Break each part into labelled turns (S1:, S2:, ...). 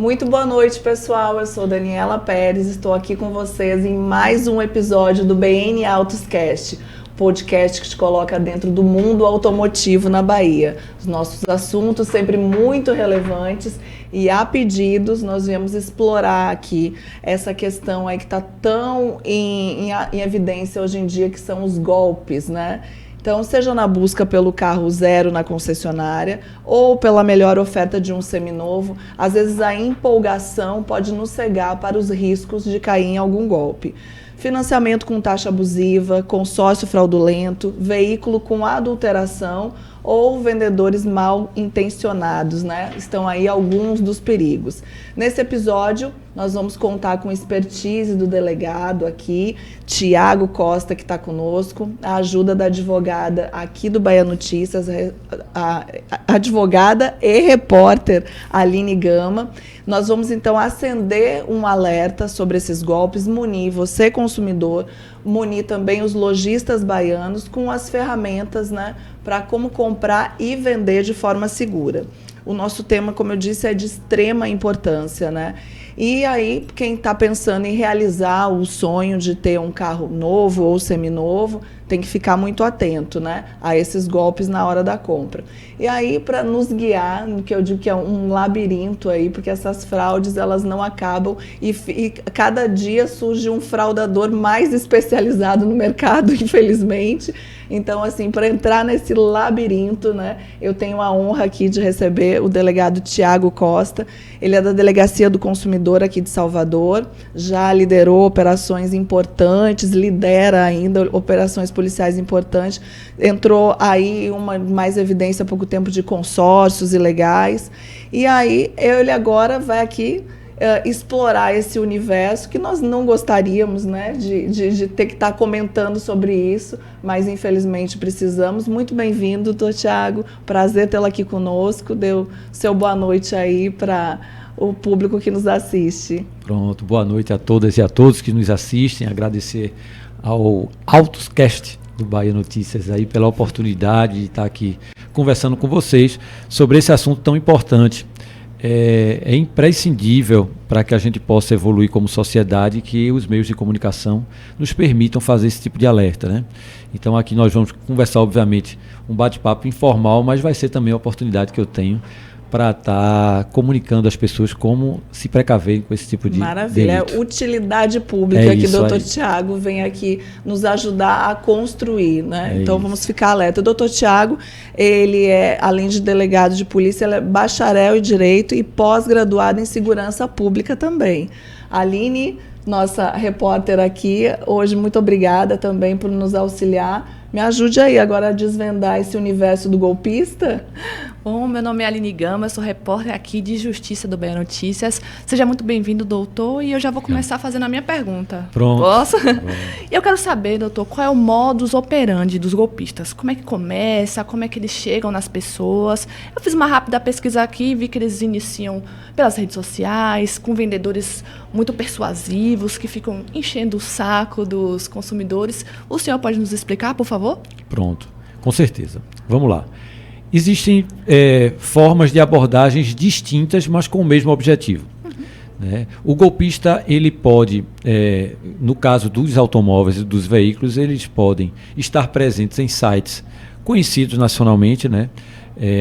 S1: Muito boa noite, pessoal. Eu sou Daniela Pérez, estou aqui com vocês em mais um episódio do BN Autos Cast, podcast que te coloca dentro do mundo automotivo na Bahia. Os nossos assuntos sempre muito relevantes e a pedidos nós viemos explorar aqui essa questão aí que está tão em evidência hoje em dia, que são os golpes, né? Então, seja na busca pelo carro zero na concessionária ou pela melhor oferta de um seminovo, às vezes a empolgação pode nos cegar para os riscos de cair em algum golpe. Financiamento com taxa abusiva, consórcio fraudulento, veículo com adulteração ou vendedores mal intencionados, né? Estão aí alguns dos perigos. Nesse episódio, nós vamos contar com a expertise do delegado aqui, Tiago Costa, que está conosco, a ajuda da advogada aqui do Bahia Notícias, a advogada e repórter Aline Gama. Nós vamos, então, acender um alerta sobre esses golpes, munir você, consumidor, munir também os lojistas baianos com as ferramentas, né, para como comprar e vender de forma segura. O nosso tema, como eu disse, é de extrema importância, né? E aí, quem está pensando em realizar o sonho de ter um carro novo ou seminovo, tem que ficar muito atento, né, a esses golpes na hora da compra. E aí, para nos guiar, no que eu digo que é um labirinto aí, porque essas fraudes, elas não acabam e cada dia surge um fraudador mais especializado no mercado, infelizmente. Então, assim, para entrar nesse labirinto, né, eu tenho a honra aqui de receber o delegado Tiago Costa. Ele é da Delegacia do Consumidor aqui de Salvador, já liderou operações importantes, lidera ainda operações policiais importantes. Entrou aí uma mais evidência há pouco tempo de consórcios ilegais. E aí, ele agora vai aqui explorar esse universo que nós não gostaríamos, né, de ter que estar comentando sobre isso, mas infelizmente precisamos. Muito bem-vindo, doutor Tiago, prazer tê-lo aqui conosco. Deu seu boa noite aí para o público que nos assiste.
S2: Pronto, boa noite a todas e a todos que nos assistem, agradecer ao AutoCast do Bahia Notícias aí pela oportunidade de estar aqui conversando com vocês sobre esse assunto tão importante. É imprescindível para que a gente possa evoluir como sociedade que os meios de comunicação nos permitam fazer esse tipo de alerta, né? Então aqui nós vamos conversar, obviamente, um bate-papo informal, mas vai ser também a oportunidade que eu tenho para estar comunicando às pessoas como se precaverem com esse tipo de
S1: Maravilha,
S2: delito.
S1: É utilidade pública que o doutor Tiago vem aqui nos ajudar a construir, né? Então vamos ficar alerta. O doutor Tiago, ele é, além de delegado de polícia, ele é bacharel em Direito e pós-graduado em Segurança Pública também. Aline, nossa repórter aqui, hoje, muito obrigada também por nos auxiliar. Me ajude aí agora a desvendar esse universo do golpista.
S3: Bom, meu nome é Aline Gama, eu sou repórter aqui de Justiça do Bahia Notícias. Seja muito bem-vindo, doutor, e eu já vou começar fazendo a minha pergunta.
S2: Pronto.
S3: Posso? Eu quero saber, doutor, qual é o modus operandi dos golpistas? Como é que começa? Como é que eles chegam nas pessoas? Eu fiz uma rápida pesquisa aqui e vi que eles iniciam pelas redes sociais, com vendedores muito persuasivos, que ficam enchendo o saco dos consumidores. O senhor pode nos explicar, por favor?
S2: Pronto, com certeza. Vamos lá. Existem formas de abordagens distintas, mas com o mesmo objetivo. Né? O golpista, ele pode, no caso dos automóveis e dos veículos, eles podem estar presentes em sites conhecidos nacionalmente, né?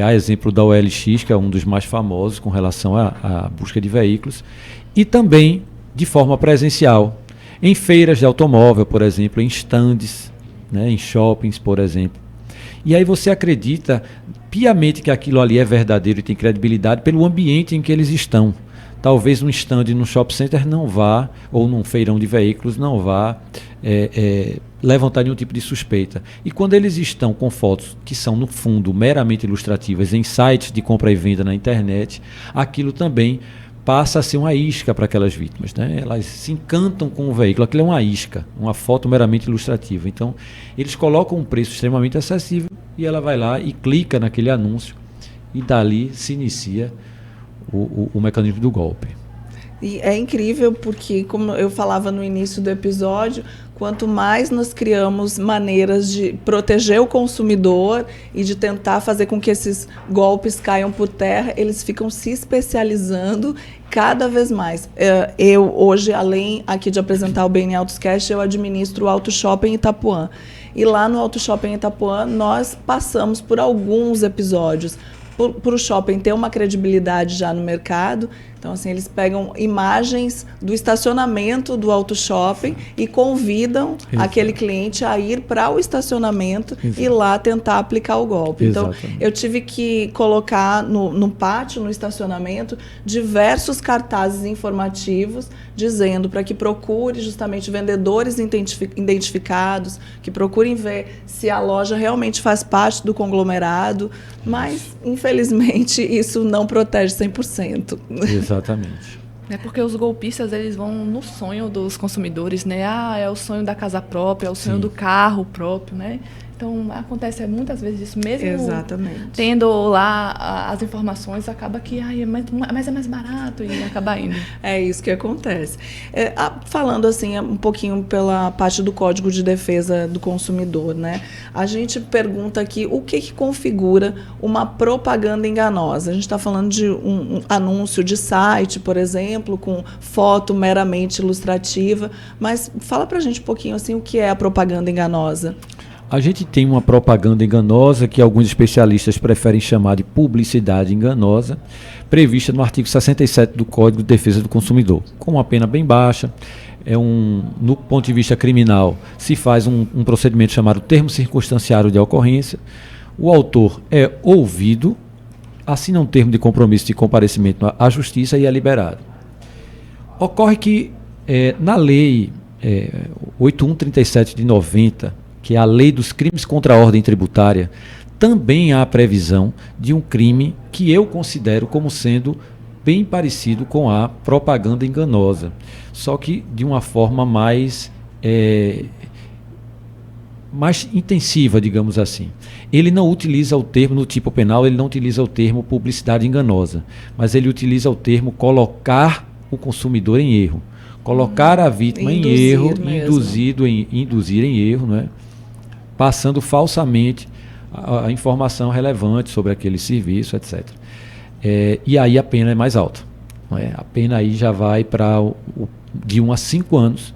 S2: A exemplo da OLX, que é um dos mais famosos com relação à busca de veículos, e também de forma presencial, em feiras de automóvel, por exemplo, em stands, né? Em shoppings, por exemplo. E aí você acredita piamente que aquilo ali é verdadeiro e tem credibilidade pelo ambiente em que eles estão. Talvez um stand num shopping center não vá, ou num feirão de veículos não vá levantar nenhum tipo de suspeita. E quando eles estão com fotos que são, no fundo, meramente ilustrativas em sites de compra e venda na internet, aquilo também passa a ser uma isca para aquelas vítimas, né? Elas se encantam com o veículo, aquilo é uma isca, uma foto meramente ilustrativa. Então, eles colocam um preço extremamente acessível e ela vai lá e clica naquele anúncio e dali se inicia o mecanismo do golpe.
S1: E é incrível porque, como eu falava no início do episódio, quanto mais nós criamos maneiras de proteger o consumidor e de tentar fazer com que esses golpes caiam por terra, eles ficam se especializando cada vez mais. Eu, hoje, além aqui de apresentar o BN Autos Cast, eu administro o Auto Shopping Itapuã. E lá no Auto Shopping Itapuã, nós passamos por alguns episódios para o shopping ter uma credibilidade já no mercado. Então, assim, eles pegam imagens do estacionamento do auto shopping e convidam aquele cliente a ir para o estacionamento e lá tentar aplicar o golpe. Então, eu tive que colocar no pátio, no estacionamento, diversos cartazes informativos dizendo para que procure justamente vendedores identificados, que procurem ver se a loja realmente faz parte do conglomerado, mas, infelizmente, isso não protege 100%.
S2: Exatamente.
S3: É porque os golpistas, eles vão no sonho dos consumidores, né? É o sonho da casa própria, é o sonho do carro próprio, né? Então, acontece muitas vezes isso mesmo.
S1: Exatamente.
S3: Tendo lá as informações, acaba que mas é mais barato e acaba indo.
S1: É isso que acontece. Falando assim um pouquinho pela parte do Código de Defesa do Consumidor, né? A gente pergunta aqui o que configura uma propaganda enganosa. A gente está falando de um anúncio de site, por exemplo, com foto meramente ilustrativa, mas fala pra gente um pouquinho assim o que é a propaganda enganosa.
S2: A gente tem uma propaganda enganosa que alguns especialistas preferem chamar de publicidade enganosa, prevista no artigo 67 do Código de Defesa do Consumidor, com uma pena bem baixa. No ponto de vista criminal, se faz um procedimento chamado termo circunstanciado de ocorrência. O autor é ouvido, assina um termo de compromisso de comparecimento à justiça e é liberado. Ocorre que na lei 8137 de 90, que é a lei dos crimes contra a ordem tributária, também há a previsão de um crime que eu considero como sendo bem parecido com a propaganda enganosa, só que de uma forma mais intensiva, digamos assim. Ele não utiliza o termo, no tipo penal, ele não utiliza o termo publicidade enganosa, mas ele utiliza o termo colocar o consumidor em erro, colocar a vítima em erro, induzir em erro, não é? Passando falsamente a informação relevante sobre aquele serviço, etc. E aí a pena é mais alta. Não é? A pena aí já vai para de 1 a 5 anos.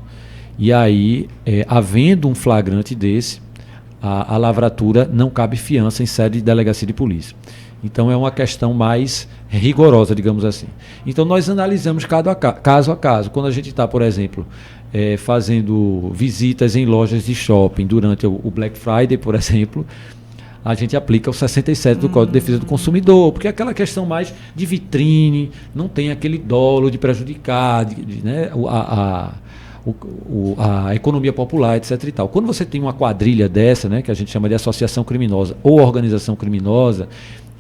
S2: E aí, havendo um flagrante desse, a lavratura não cabe fiança em sede de delegacia de polícia. Então é uma questão mais rigorosa, digamos assim. Então nós analisamos caso a caso. Quando a gente está, por exemplo, fazendo visitas em lojas de shopping durante o Black Friday, por exemplo, a gente aplica o 67 do Código de Defesa do Consumidor, porque é aquela questão mais de vitrine, não tem aquele dolo de prejudicar né, a economia popular, etc. e tal. Quando você tem uma quadrilha dessa, né, que a gente chama de associação criminosa ou organização criminosa,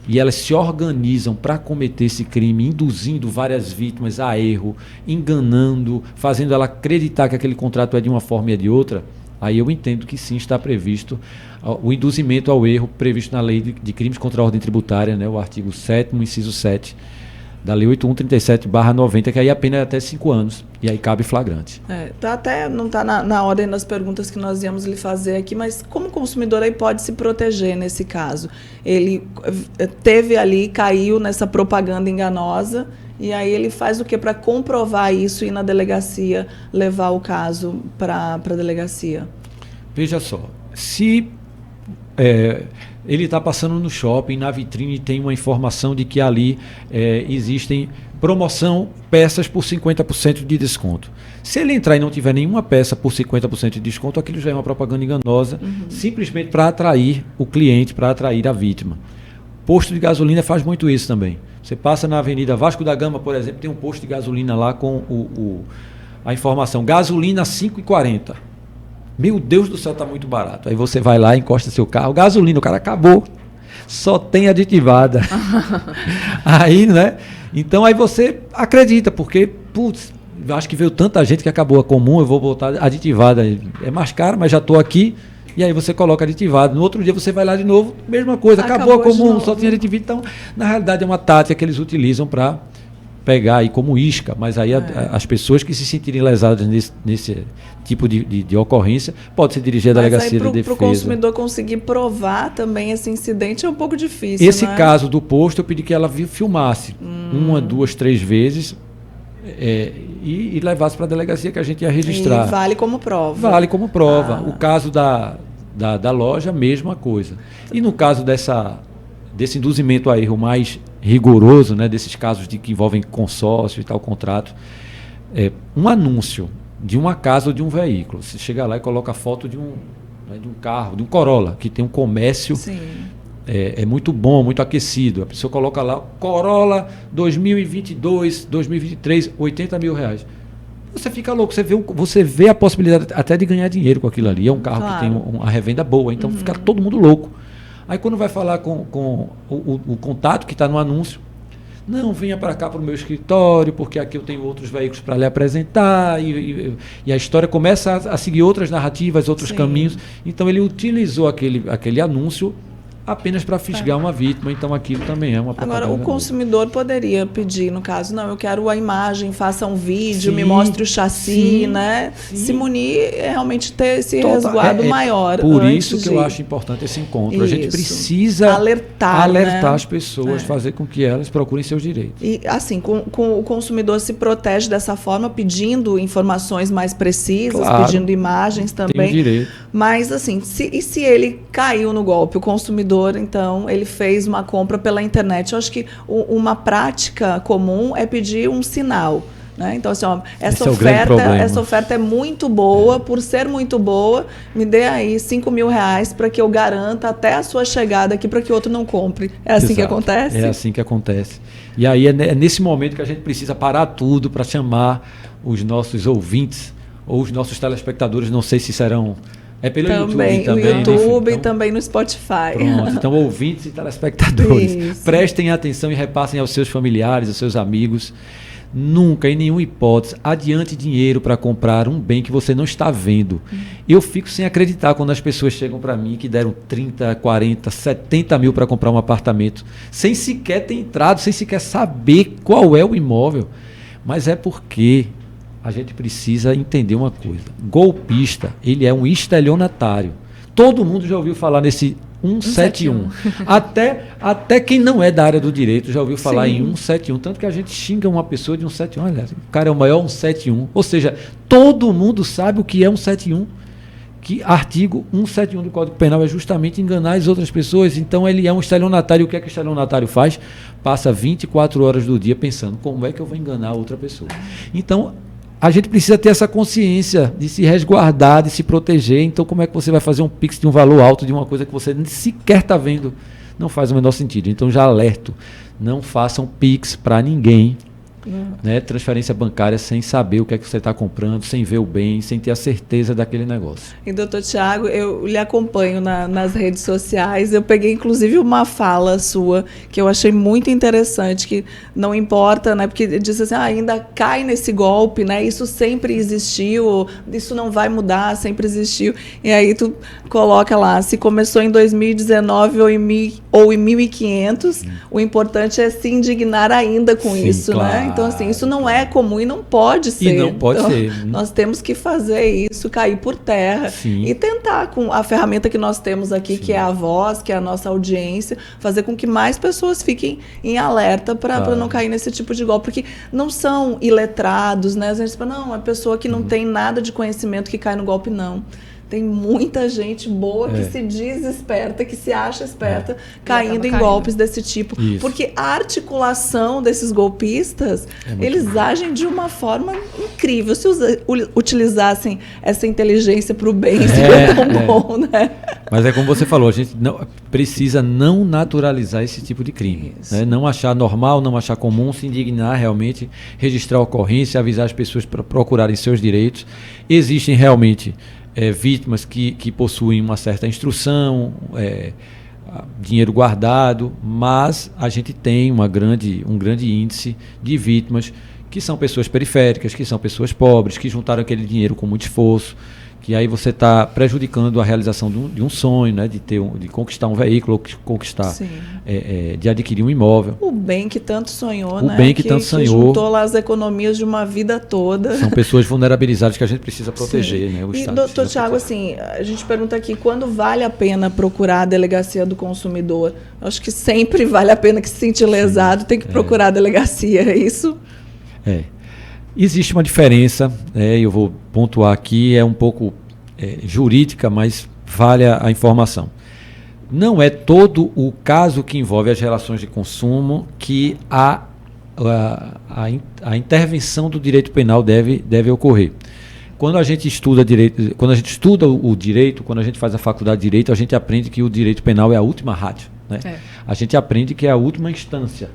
S2: e elas se organizam para cometer esse crime, induzindo várias vítimas a erro, enganando, fazendo ela acreditar que aquele contrato é de uma forma e é de outra, aí eu entendo que sim está previsto o induzimento ao erro previsto na Lei de Crimes contra a Ordem Tributária, né, o artigo 7º, inciso 7, da Lei 8137/90, que aí a pena é até 5 anos, e aí cabe flagrante.
S1: Não está na ordem das perguntas que nós íamos lhe fazer aqui, mas como o consumidor aí pode se proteger nesse caso? Ele teve ali, caiu nessa propaganda enganosa, e aí ele faz o que para comprovar isso e ir na delegacia levar o caso para a delegacia?
S2: Veja só, se ele está passando no shopping, na vitrine tem uma informação de que ali existem promoção, peças por 50% de desconto. Se ele entrar e não tiver nenhuma peça por 50% de desconto, aquilo já é uma propaganda enganosa, simplesmente para atrair o cliente, para atrair a vítima. Posto de gasolina faz muito isso também. Você passa na Avenida Vasco da Gama, por exemplo, tem um posto de gasolina lá com a informação, gasolina 5,40. Meu Deus do céu, está muito barato. Aí você vai lá, encosta seu carro, gasolina, o cara acabou. Só tem aditivada. Aí, né? Então aí você acredita, porque, putz, acho que veio tanta gente que acabou a comum, eu vou botar aditivada. É mais caro, mas já estou aqui. E aí você coloca aditivado. No outro dia você vai lá de novo, mesma coisa, acabou a comum, só tem aditivado. Então, na realidade, é uma tática que eles utilizam para pegar aí como isca, mas aí as pessoas que se sentirem lesadas nesse tipo de ocorrência podem se dirigir à delegacia de defesa.
S1: Para o consumidor conseguir provar também esse incidente é um pouco difícil.
S2: Esse caso do posto, eu pedi que ela filmasse 1, 2, 3 vezes e levasse para a delegacia que a gente ia registrar.
S1: E vale como prova.
S2: Vale como prova. O caso da loja, mesma coisa. E no caso desse induzimento a erro mais rigoroso, né, desses casos que envolvem consórcio e tal, contrato, um anúncio de uma casa ou de um veículo, você chega lá e coloca a foto de um carro, de um Corolla, que tem um comércio muito bom, muito aquecido. A pessoa coloca lá, Corolla 2022, 2023, R$80 mil. Você fica louco, você vê a possibilidade até de ganhar dinheiro com aquilo ali. É um carro que tem uma revenda boa, então fica todo mundo louco. Aí quando vai falar com o contato que está no anúncio, não, venha para cá para o meu escritório, porque aqui eu tenho outros veículos para lhe apresentar, e a história começa a seguir outras narrativas, outros caminhos. Então ele utilizou aquele anúncio apenas para fisgar uma vítima, então aquilo também é uma propaganda.
S1: Agora, o consumidor poderia pedir, no caso, não, eu quero a imagem, faça um vídeo, me mostre o chassi, né? Se munir, realmente ter esse resguardo maior.
S2: Por isso que eu acho importante esse encontro. A gente precisa alertar, né? As pessoas, fazer com que elas procurem seus direitos.
S1: E assim, o consumidor se protege dessa forma, pedindo informações mais precisas, pedindo imagens também.
S2: Tem o direito.
S1: Mas assim, se ele caiu no golpe, o consumidor, então, ele fez uma compra pela internet. Eu acho que uma prática comum é pedir um sinal. Né? Então, assim, essa oferta é muito boa, por ser muito boa, me dê aí R$5 mil para que eu garanta até a sua chegada aqui para que o outro não compre. É assim que acontece?
S2: É assim que acontece. E aí é nesse momento que a gente precisa parar tudo para chamar os nossos ouvintes ou os nossos telespectadores, não sei se serão... pelo YouTube também.
S1: No YouTube e também no Spotify.
S2: Pronto. Então, ouvintes e telespectadores, prestem atenção e repassem aos seus familiares, aos seus amigos. Nunca, em nenhuma hipótese, adiante dinheiro para comprar um bem que você não está vendo. Eu fico sem acreditar quando as pessoas chegam para mim que deram 30, 40, 70 mil para comprar um apartamento, sem sequer ter entrado, sem sequer saber qual é o imóvel. Mas é porque... a gente precisa entender uma coisa. Golpista, ele é um estelionatário. Todo mundo já ouviu falar nesse 171. Até quem não é da área do direito já ouviu falar em 171. Tanto que a gente xinga uma pessoa de 171. Olha, o cara é o maior 171. Ou seja, todo mundo sabe o que é 171. Que artigo 171 do Código Penal é justamente enganar as outras pessoas. Então ele é um estelionatário. O que é que o estelionatário faz? Passa 24 horas do dia pensando, como é que eu vou enganar outra pessoa? Então, a gente precisa ter essa consciência de se resguardar, de se proteger. Então, como é que você vai fazer um Pix de um valor alto de uma coisa que você sequer está vendo? Não faz o menor sentido. Então, já alerto, não façam Pix para ninguém. Né, transferência bancária sem saber o que é que você está comprando, sem ver o bem, sem ter a certeza daquele negócio.
S1: E doutor Tiago, eu lhe acompanho nas redes sociais, eu peguei inclusive uma fala sua que eu achei muito interessante, que não importa, né, porque disse assim, ainda cai nesse golpe, né, isso sempre existiu, isso não vai mudar, sempre existiu. E aí tu coloca lá, se começou em 2019 ou em 1500, o importante é se indignar ainda com isso, claro, né? Então, assim, isso não é comum e não pode ser.
S2: E não pode ser.
S1: Nós temos que fazer isso, cair por terra.
S2: Sim.
S1: E tentar, com a ferramenta que nós temos aqui, que é a voz, que é a nossa audiência, fazer com que mais pessoas fiquem em alerta para não cair nesse tipo de golpe. Porque não são iletrados, né? A gente fala, não, é pessoa que não tem nada de conhecimento que cai no golpe, não. Tem muita gente boa que se diz esperta, que se acha esperta, caindo em golpes desse tipo.
S2: Isso.
S1: Porque a articulação desses golpistas, eles agem de uma forma incrível. Se utilizassem essa inteligência para o bem, seria tão bom, né?
S2: Mas é como você falou, a gente precisa não naturalizar esse tipo de crime. Né? Não achar normal, não achar comum, se indignar realmente, registrar a ocorrência, avisar as pessoas para procurarem seus direitos. Existem realmente... vítimas que possuem uma certa instrução, dinheiro guardado, mas a gente tem um grande índice de vítimas que são pessoas periféricas, que são pessoas pobres, que juntaram aquele dinheiro com muito esforço, que aí você está prejudicando a realização de um sonho, né, de conquistar um veículo, conquistar, de adquirir um imóvel.
S1: O bem que tanto sonhou,
S2: né? O bem que tanto sonhou. Que
S1: juntou lá as economias de uma vida toda.
S2: São pessoas vulnerabilizadas que a gente precisa proteger, né?
S1: E, doutor Tiago, assim, a gente pergunta aqui, quando vale a pena procurar a delegacia do consumidor? Eu acho que sempre vale a pena, que se sentir lesado, tem que procurar a delegacia, é isso?
S2: Existe uma diferença, eu vou pontuar aqui, é um pouco jurídica, mas vale a informação. Não é todo o caso que envolve as relações de consumo que a intervenção do direito penal deve ocorrer. Quando a gente estuda direito, quando a gente faz a faculdade de direito, a gente aprende que o direito penal é a última ratio, né? A gente aprende que é a última instância.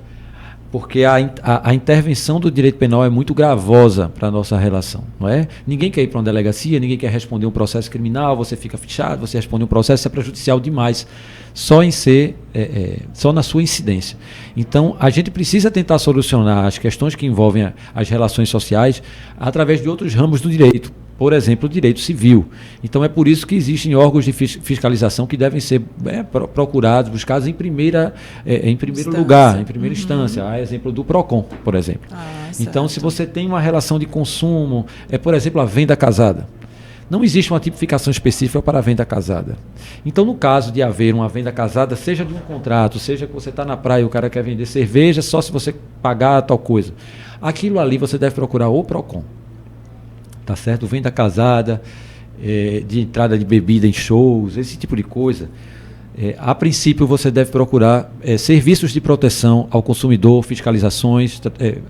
S2: Porque a intervenção do direito penal é muito gravosa para a nossa relação, não é? Ninguém quer ir para uma delegacia, ninguém quer responder um processo criminal, você fica fichado, você responde um processo, isso é prejudicial demais, só na sua incidência. Então, a gente precisa tentar solucionar as questões que envolvem as relações sociais através de outros ramos do direito. Por exemplo, o direito civil. Então, é por isso que existem órgãos de fiscalização que devem ser procurados, buscados em primeiro lugar, em primeira instância. Há exemplo do PROCON, por exemplo. Então, se você tem uma relação de consumo, por exemplo, a venda casada. Não existe uma tipificação específica para a venda casada. Então, no caso de haver uma venda casada, seja de um contrato, seja que você está na praia e o cara quer vender cerveja só se você pagar tal coisa. Aquilo ali você deve procurar o PROCON. Tá certo? Venda casada, de entrada de bebida em shows, esse tipo de coisa. A princípio, você deve procurar serviços de proteção ao consumidor, fiscalizações,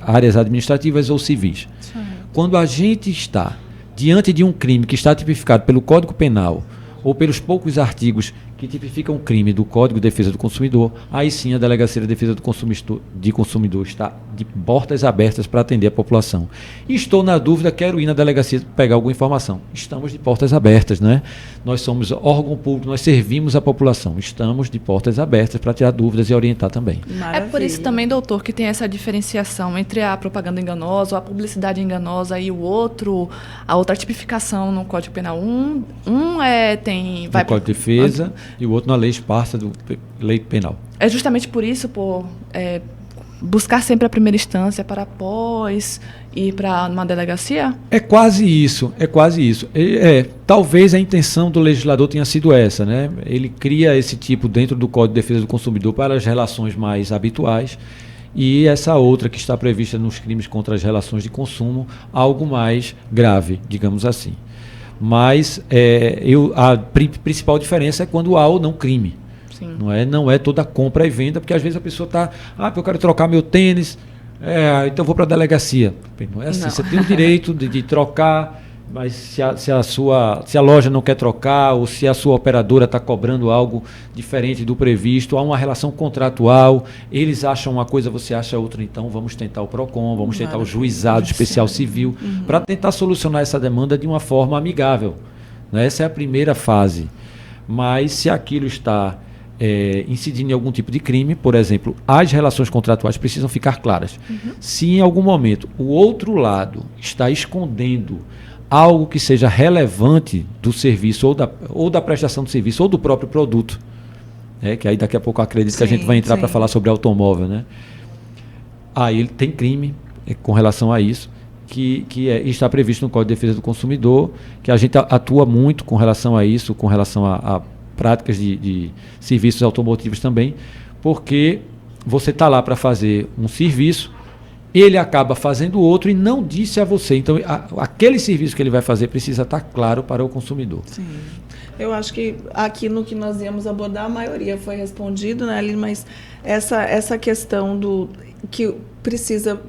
S2: áreas administrativas ou civis. Sim. Quando a gente está diante de um crime que está tipificado pelo Código Penal ou pelos poucos artigos que tipificam o crime do Código de Defesa do Consumidor, aí sim a Delegacia de Defesa do Consumidor está de portas abertas para atender a população. E estou na dúvida, quero ir na delegacia pegar alguma informação. Estamos de portas abertas, né? Nós somos órgão público, nós servimos a população. Estamos de portas abertas para tirar dúvidas e orientar também.
S3: Maravilha. É por isso também, doutor, que tem essa diferenciação entre a propaganda enganosa, a publicidade enganosa e a outra tipificação no Código Penal.
S2: Vai Código de Defesa e o outro na lei esparsa do lei penal.
S3: É justamente por isso, buscar sempre a primeira instância para após ir para uma delegacia?
S2: É quase isso. Talvez a intenção do legislador tenha sido essa, né? Ele cria esse tipo dentro do Código de Defesa do Consumidor para as relações mais habituais e essa outra que está prevista nos crimes contra as relações de consumo, algo mais grave, digamos assim. Mas a principal diferença é quando há ou não crime. Sim. Não é toda compra e venda, porque às vezes a pessoa está, eu quero trocar meu tênis, então vou para a delegacia. Não é assim, não. Você tem o direito de trocar, mas se a loja não quer trocar, ou se a sua operadora está cobrando algo diferente do previsto, há uma relação contratual, eles acham uma coisa, você acha outra, então vamos tentar o PROCON, vamos tentar o juizado especial civil, para tentar solucionar essa demanda de uma forma amigável. Né? Essa é a primeira fase. Mas se aquilo está incidindo em algum tipo de crime, por exemplo, as relações contratuais precisam ficar claras. Se em algum momento o outro lado está escondendo algo que seja relevante do serviço ou da prestação do serviço ou do próprio produto, que aí daqui a pouco eu acredito que a gente vai entrar para falar sobre automóvel, né? Aí ele tem crime com relação a isso, que está previsto no Código de Defesa do Consumidor, que a gente atua muito com relação a isso, com relação a práticas de serviços automotivos também, porque você está lá para fazer um serviço, ele acaba fazendo outro e não disse a você. Então, aquele serviço que ele vai fazer precisa estar claro para o consumidor. Sim.
S1: Eu acho que aqui no que nós íamos abordar, a maioria foi respondido, né, Aline? Mas essa questão do que precisa,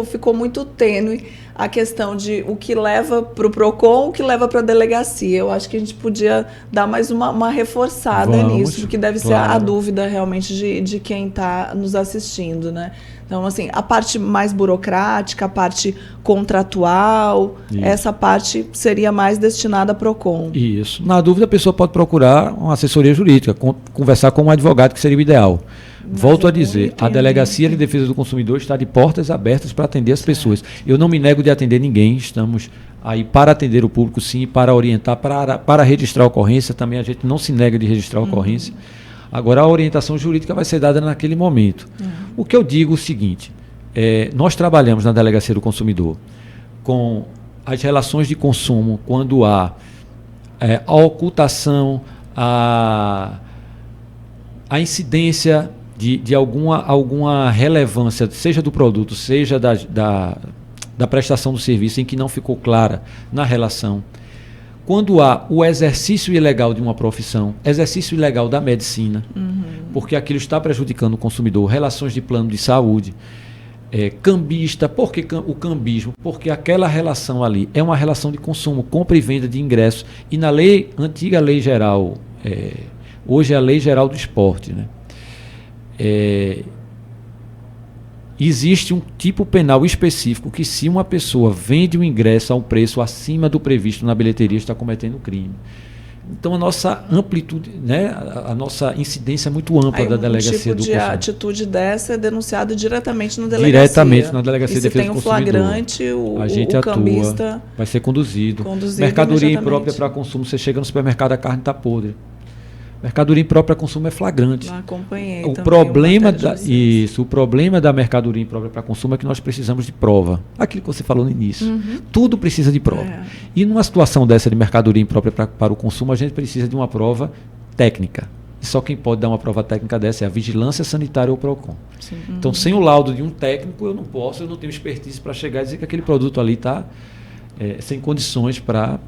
S1: ficou muito tênue a questão de o que leva para o PROCON, o que leva para a delegacia. Eu acho que a gente podia dar mais uma reforçada nisso, porque deve ser a dúvida realmente de quem está nos assistindo, né? Então, assim, a parte mais burocrática, a parte contratual, essa parte seria mais destinada à PROCON.
S2: Isso. Na dúvida, a pessoa pode procurar uma assessoria jurídica, conversar com um advogado, que seria o ideal. Volto a dizer, a Delegacia de Defesa do Consumidor está de portas abertas para atender as pessoas. Eu não me nego de atender ninguém, estamos aí para atender o público, sim, para orientar, para registrar a ocorrência, também a gente não se nega de registrar a ocorrência. Agora, a orientação jurídica vai ser dada naquele momento. O que eu digo é o seguinte, nós trabalhamos na Delegacia do Consumidor com as relações de consumo, quando há a ocultação, a incidência de alguma relevância, seja do produto, seja da prestação do serviço, em que não ficou clara na relação. Quando há o exercício ilegal de uma profissão, exercício ilegal da medicina, porque aquilo está prejudicando o consumidor, relações de plano de saúde, cambista, por que o cambismo? Porque aquela relação ali é uma relação de consumo, compra e venda de ingressos, e na antiga lei geral, hoje é a Lei Geral do Esporte, né? Existe um tipo penal específico que, se uma pessoa vende um ingresso a um preço acima do previsto na bilheteria, está cometendo crime. Então, a nossa amplitude, né, a nossa incidência é muito ampla da Delegacia do Consumidor.
S1: A atitude dessa é denunciada diretamente na Delegacia.
S2: Diretamente na Delegacia de Defesa do Consumidor.
S1: Se tem um flagrante,
S2: a gente
S1: o cambista
S2: vai ser conduzido. Mercadoria imprópria para consumo, você chega no supermercado, a carne está podre. Mercadoria imprópria para consumo é flagrante.
S1: Acompanhei
S2: o problema da mercadoria imprópria para consumo é que nós precisamos de prova. Aquilo que você falou no início. Tudo precisa de prova. E numa situação dessa de mercadoria imprópria para o consumo, a gente precisa de uma prova técnica. E só quem pode dar uma prova técnica dessa é a Vigilância Sanitária ou o PROCON. Então, sem o laudo de um técnico, eu não tenho expertise para chegar e dizer que aquele produto ali está sem condições para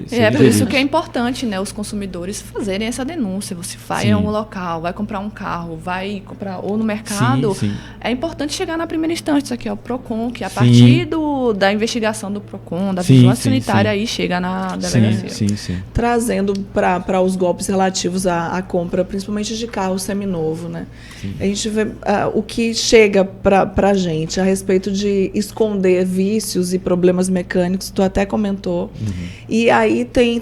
S2: ser
S3: por isso que é importante, né, os consumidores fazerem essa denúncia. Você vai em um local, vai comprar um carro, vai comprar ou no mercado, é importante chegar na primeira instância. Isso aqui é o PROCON, que a partir da investigação do PROCON, da vigilância sanitária, aí chega na delegacia.
S1: Trazendo para os golpes relativos à compra, principalmente de carro seminovo, né? A gente vê o que chega para a gente a respeito de esconder vícios e problemas mecânicos, tu até comentou. E aí tem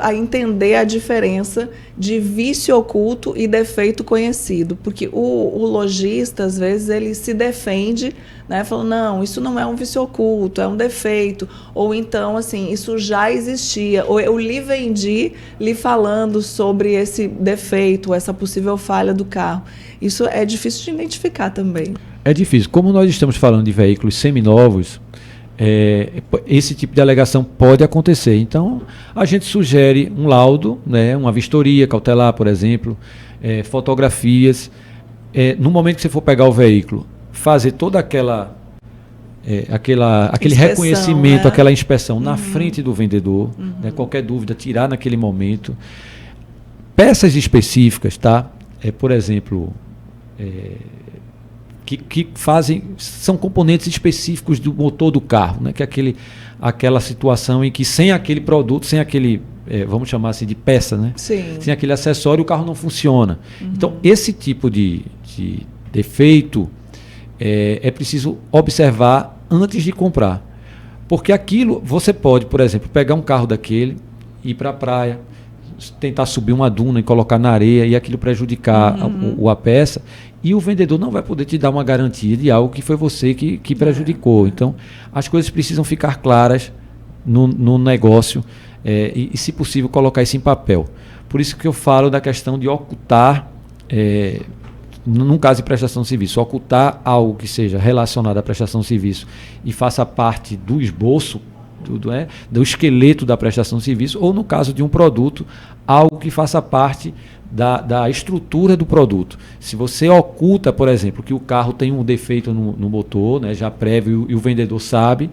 S1: a entender a diferença de vício oculto e defeito conhecido, porque o lojista, às vezes, ele se defende, né, falando, não, isso não é um vício oculto, é um defeito, ou então, assim, isso já existia, ou eu lhe vendi, lhe falando sobre esse defeito, essa possível falha do carro. Isso é difícil de identificar também.
S2: É difícil. Como nós estamos falando de veículos seminovos, esse tipo de alegação pode acontecer. Então, a gente sugere um laudo, né, uma vistoria cautelar, por exemplo, fotografias. No momento que você for pegar o veículo, fazer toda aquele
S1: inspeção,
S2: reconhecimento,
S1: né?
S2: Aquela inspeção na frente do vendedor, né, qualquer dúvida, tirar naquele momento. Peças específicas, tá? Por exemplo, que são componentes específicos do motor do carro, né? Que é aquela situação em que sem aquele produto, sem aquele, vamos chamar assim de peça, né? Sem aquele acessório, o carro não funciona. Então, esse tipo de defeito é preciso observar antes de comprar. Porque aquilo, você pode, por exemplo, pegar um carro daquele, ir para a praia, tentar subir uma duna e colocar na areia e aquilo prejudicar a peça, e o vendedor não vai poder te dar uma garantia de algo que foi você que prejudicou. Então, as coisas precisam ficar claras no negócio e, se possível, colocar isso em papel. Por isso que eu falo da questão de ocultar, num caso de prestação de serviço, ocultar algo que seja relacionado à prestação de serviço e faça parte do esboço, do esqueleto da prestação de serviço, ou no caso de um produto, algo que faça parte da estrutura do produto. Se você oculta, por exemplo, que o carro tem um defeito no motor, né, já prévio, e o vendedor sabe,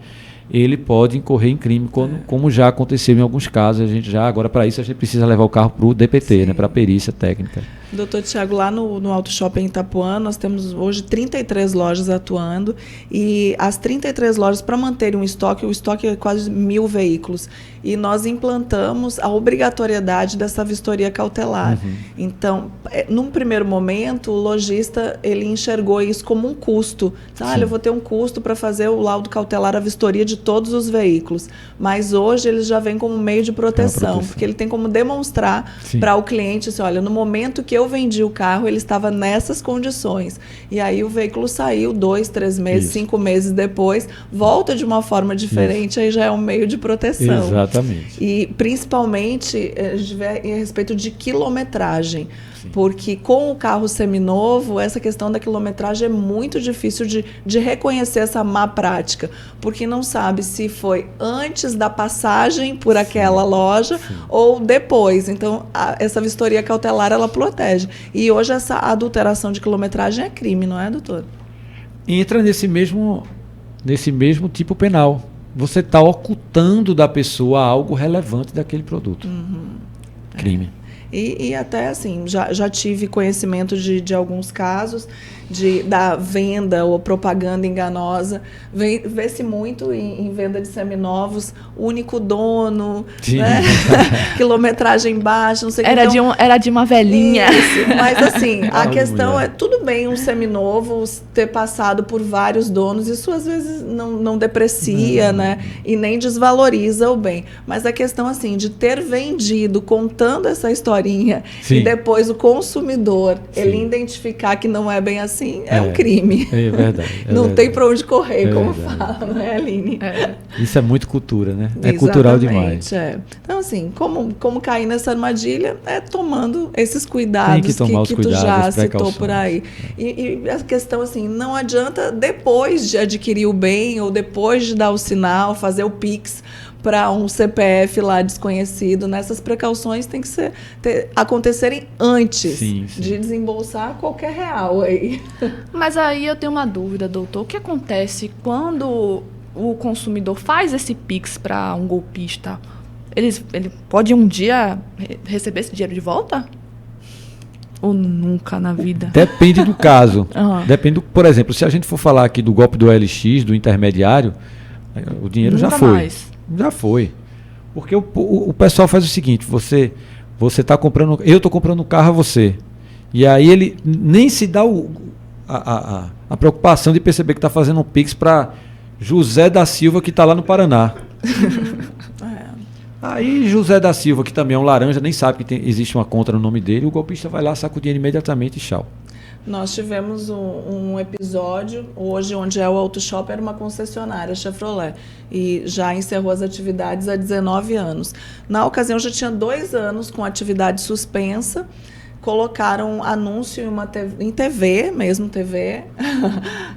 S2: ele pode incorrer em crime, como já aconteceu em alguns casos. Agora, para isso, a gente precisa levar o carro para o DPT, né, para a perícia técnica.
S1: Doutor Tiago, lá no Auto Shopping em Itapuã, nós temos hoje 33 lojas atuando, e as 33 lojas, para manterem o estoque é quase 1.000 veículos, e nós implantamos a obrigatoriedade dessa vistoria cautelar. Então, num primeiro momento, o lojista ele enxergou isso como um custo. Eu vou ter um custo para fazer o laudo cautelar, a vistoria de todos os veículos, mas hoje eles já vêm como meio de proteção, porque ele tem como demonstrar para o cliente, assim, olha, no momento que eu vendi o carro, ele estava nessas condições. E aí o veículo saiu 2, 3 meses, 5 meses depois, volta de uma forma diferente, aí já é um meio de proteção.
S2: Exatamente.
S1: E principalmente a gente vê a respeito de quilometragem. Porque com o carro seminovo, essa questão da quilometragem é muito difícil de reconhecer essa má prática, porque não sabe se foi antes da passagem por aquela loja ou depois. Então, essa vistoria cautelar, ela protege. E hoje essa adulteração de quilometragem é crime, não é, doutor?
S2: Entra nesse mesmo tipo penal. Você está ocultando da pessoa algo relevante daquele produto. Crime.
S1: E até assim, já tive conhecimento de alguns casos da venda ou propaganda enganosa. Vê-se muito em venda de seminovos, único dono, né? Quilometragem baixa, não sei o que.
S3: Era de uma velhinha.
S1: Isso, mas assim, a questão é, tudo bem um seminovo ter passado por vários donos, isso às vezes não deprecia, né? E nem desvaloriza o bem. Mas a questão assim, de ter vendido contando essa historinha e depois o consumidor, ele identificar que não é bem assim, é um crime.
S2: É verdade.
S1: Não tem para onde correr, como fala, né, Aline?
S2: Isso é muito cultura, né? É cultural demais.
S1: Então, assim, como cair nessa armadilha é tomando esses cuidados que tu já citou por aí. E a questão, assim, não adianta depois de adquirir o bem ou depois de dar o sinal, fazer o Pix para um CPF lá desconhecido. Nessas precauções tem que acontecerem antes de desembolsar qualquer real aí.
S3: Mas aí eu tenho uma dúvida, doutor. O que acontece quando o consumidor faz esse Pix para um golpista? Ele pode um dia receber esse dinheiro de volta? Ou nunca na vida?
S2: Depende do caso. Depende por exemplo, se a gente for falar aqui do golpe do OLX, do intermediário, o dinheiro
S3: nunca
S2: já foi.
S3: Mais.
S2: Já foi. Porque o pessoal faz o seguinte, você está comprando, eu estou comprando um carro a você. E aí ele nem se dá a preocupação de perceber que está fazendo um Pix para José da Silva, que está lá no Paraná. Aí José da Silva, que também é um laranja, nem sabe que existe uma conta no nome dele, o golpista vai lá, saca o dinheiro imediatamente e tchau.
S1: Nós tivemos um episódio hoje onde o Auto Shop era uma concessionária Chevrolet e já encerrou as atividades há 19 anos. Na ocasião já tinha 2 anos com atividade suspensa, colocaram anúncio em TV, mesmo TV,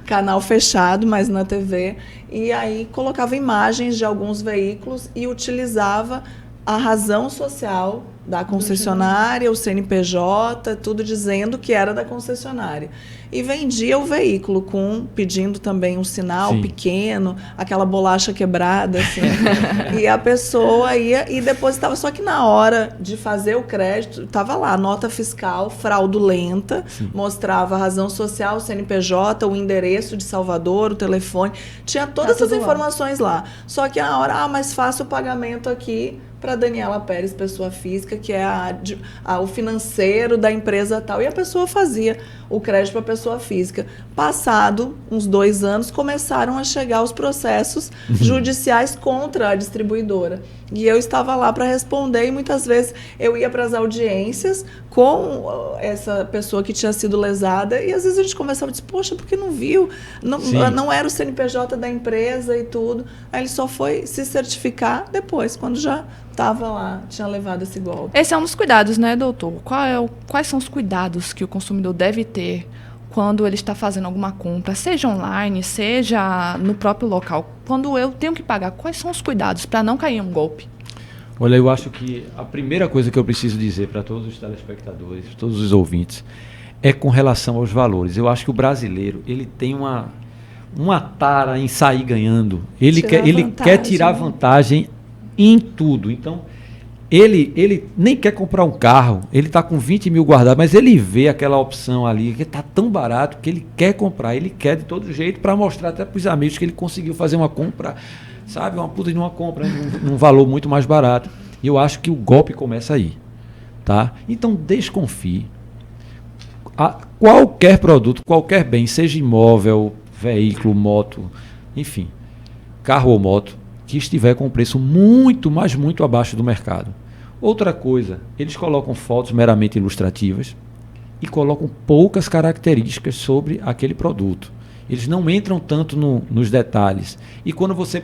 S1: canal fechado, mas na TV, e aí colocava imagens de alguns veículos e utilizava a razão social da concessionária, o CNPJ, tudo dizendo que era da concessionária. E vendia o veículo pedindo também um sinal pequeno, aquela bolacha quebrada, assim. E a pessoa ia e depositava, só que na hora de fazer o crédito, estava lá, nota fiscal fraudulenta, mostrava a razão social, o CNPJ, o endereço de Salvador, o telefone, tinha todas essas informações lá. Só que na hora, mas faça o pagamento aqui para Daniela Pérez, pessoa física, que é o financeiro da empresa tal. E a pessoa fazia o crédito para a pessoa física. Passado uns 2 anos, começaram a chegar os processos judiciais contra a distribuidora. E eu estava lá para responder e muitas vezes eu ia para as audiências com essa pessoa que tinha sido lesada e às vezes a gente conversava e disse, poxa, por que não viu? Não era o CNPJ da empresa e tudo. Aí ele só foi se certificar depois, quando já estava lá, tinha levado esse golpe.
S3: Esse é um dos cuidados, né, doutor? Quais são os cuidados que o consumidor deve ter quando ele está fazendo alguma compra, seja online, seja no próprio local? Quando eu tenho que pagar, quais são os cuidados para não cair em um golpe?
S2: Olha, eu acho que a primeira coisa que eu preciso dizer para todos os telespectadores, todos os ouvintes, é com relação aos valores. Eu acho que o brasileiro ele tem uma tara em sair ganhando. Ele quer tirar vantagem em tudo. Então, ele nem quer comprar um carro, ele está com 20 mil guardado, mas ele vê aquela opção ali, que está tão barato, que ele quer comprar, ele quer de todo jeito para mostrar até para os amigos que ele conseguiu fazer uma compra, sabe, uma puta de uma compra, num valor muito mais barato. E eu acho que o golpe começa aí. Tá? Então, desconfie. Qualquer produto, qualquer bem, seja imóvel, veículo, moto, enfim, carro ou moto, que estiver com preço muito, mas muito abaixo do mercado. Outra coisa, eles colocam fotos meramente ilustrativas e colocam poucas características sobre aquele produto. Eles não entram tanto nos detalhes. E quando você